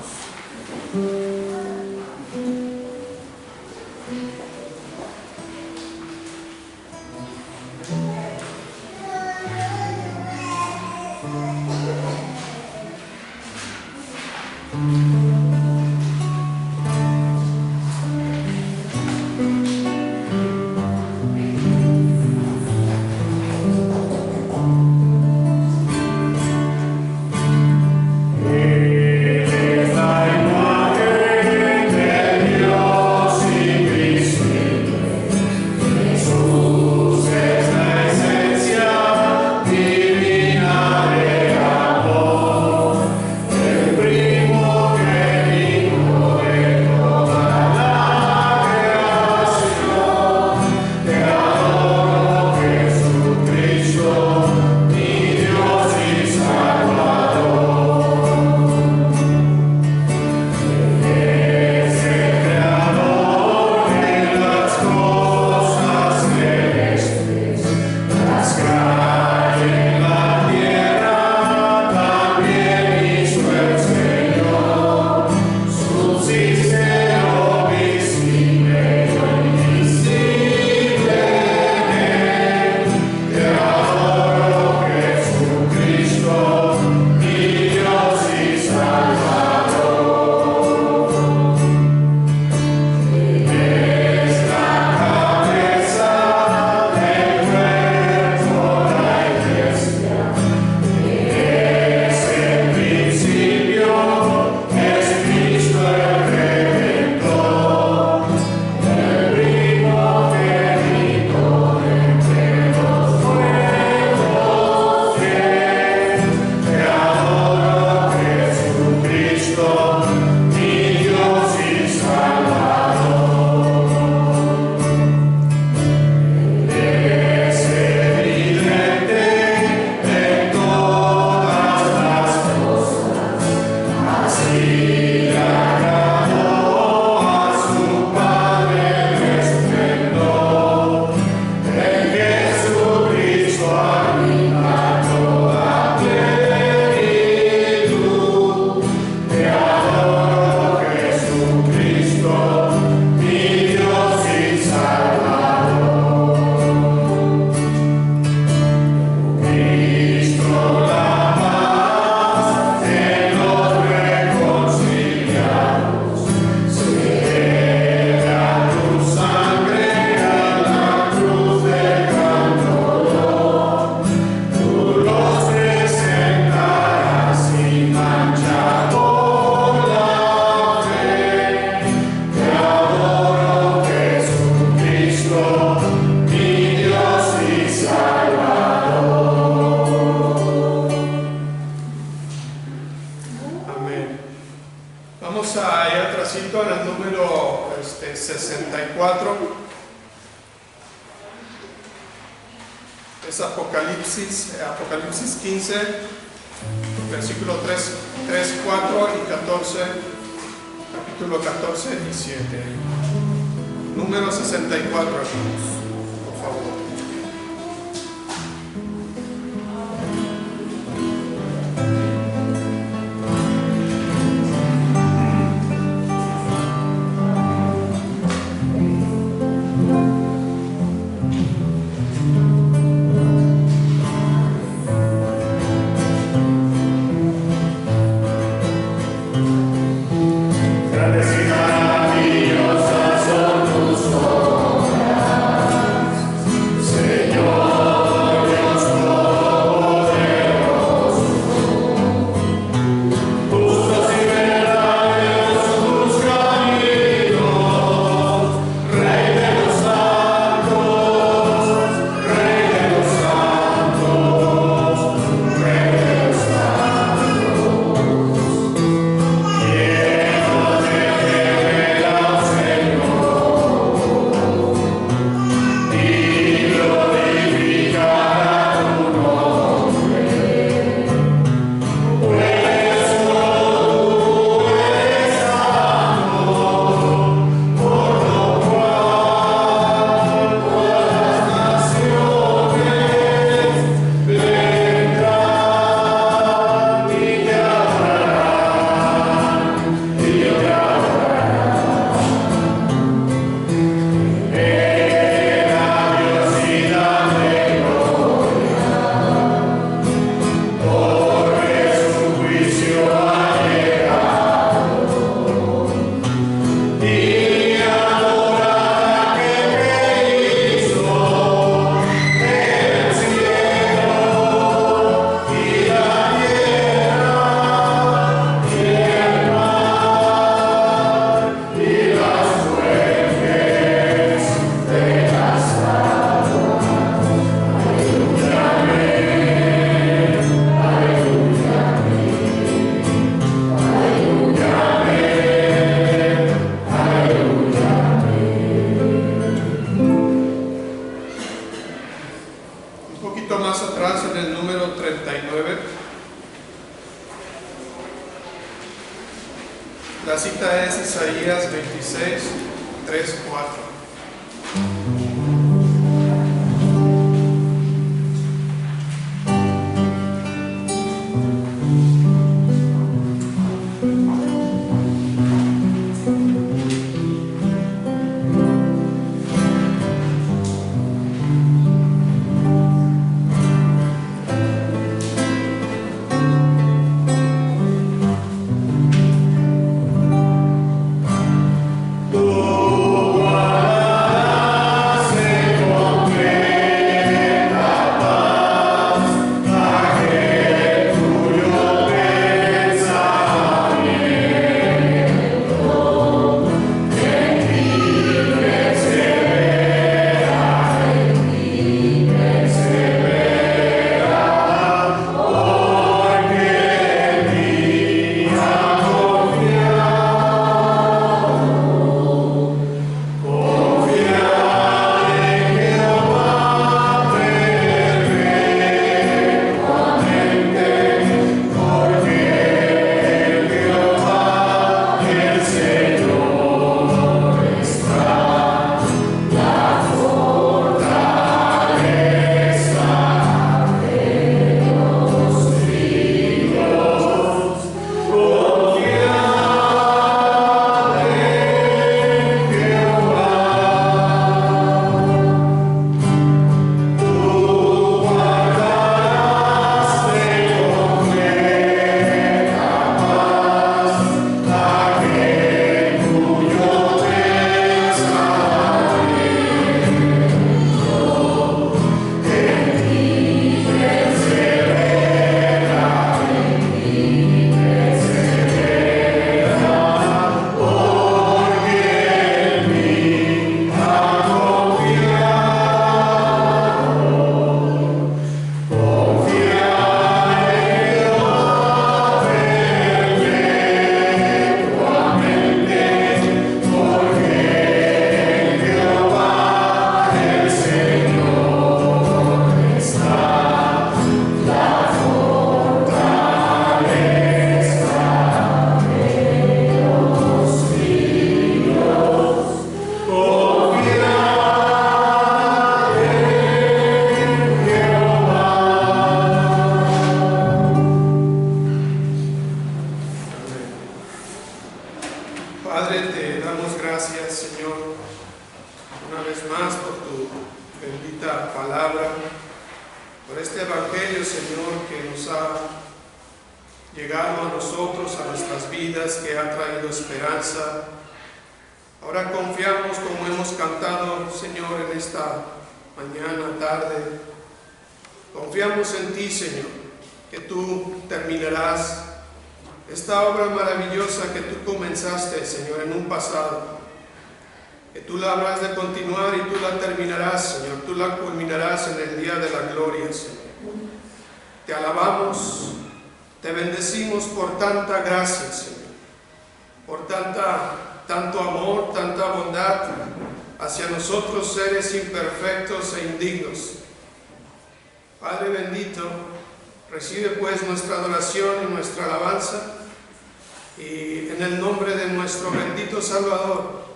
en el número 64. Es Apocalipsis 15, versículo 3, 4 y 14, capítulo 14 y 7. Número 64, hermanos, por favor. Grandes y maravillosas son tus obras. La cita es Isaías 26, 3, 4. Padre, te damos gracias, Señor, una vez más por tu bendita palabra, por este evangelio, Señor, que nos ha llegado a nosotros, a nuestras vidas, que ha traído esperanza. Ahora confiamos, como hemos cantado, Señor, en esta mañana, tarde. Confiamos en ti, Señor, que tú terminarás esta obra maravillosa que tú comenzaste, Señor, en un pasado, que tú la habrás de continuar y tú la terminarás, Señor, tú la culminarás en el día de la gloria, Señor. Te alabamos, te bendecimos por tanta gracia, Señor, por tanto amor, tanta bondad hacia nosotros, seres imperfectos e indignos. Padre bendito, recibe pues nuestra adoración y nuestra alabanza, y en el nombre de nuestro bendito Salvador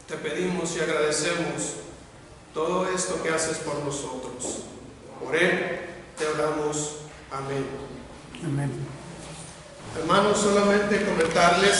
te pedimos y agradecemos todo esto que haces por nosotros. Por Él te oramos. Amén. Amén. Hermanos, solamente comentarles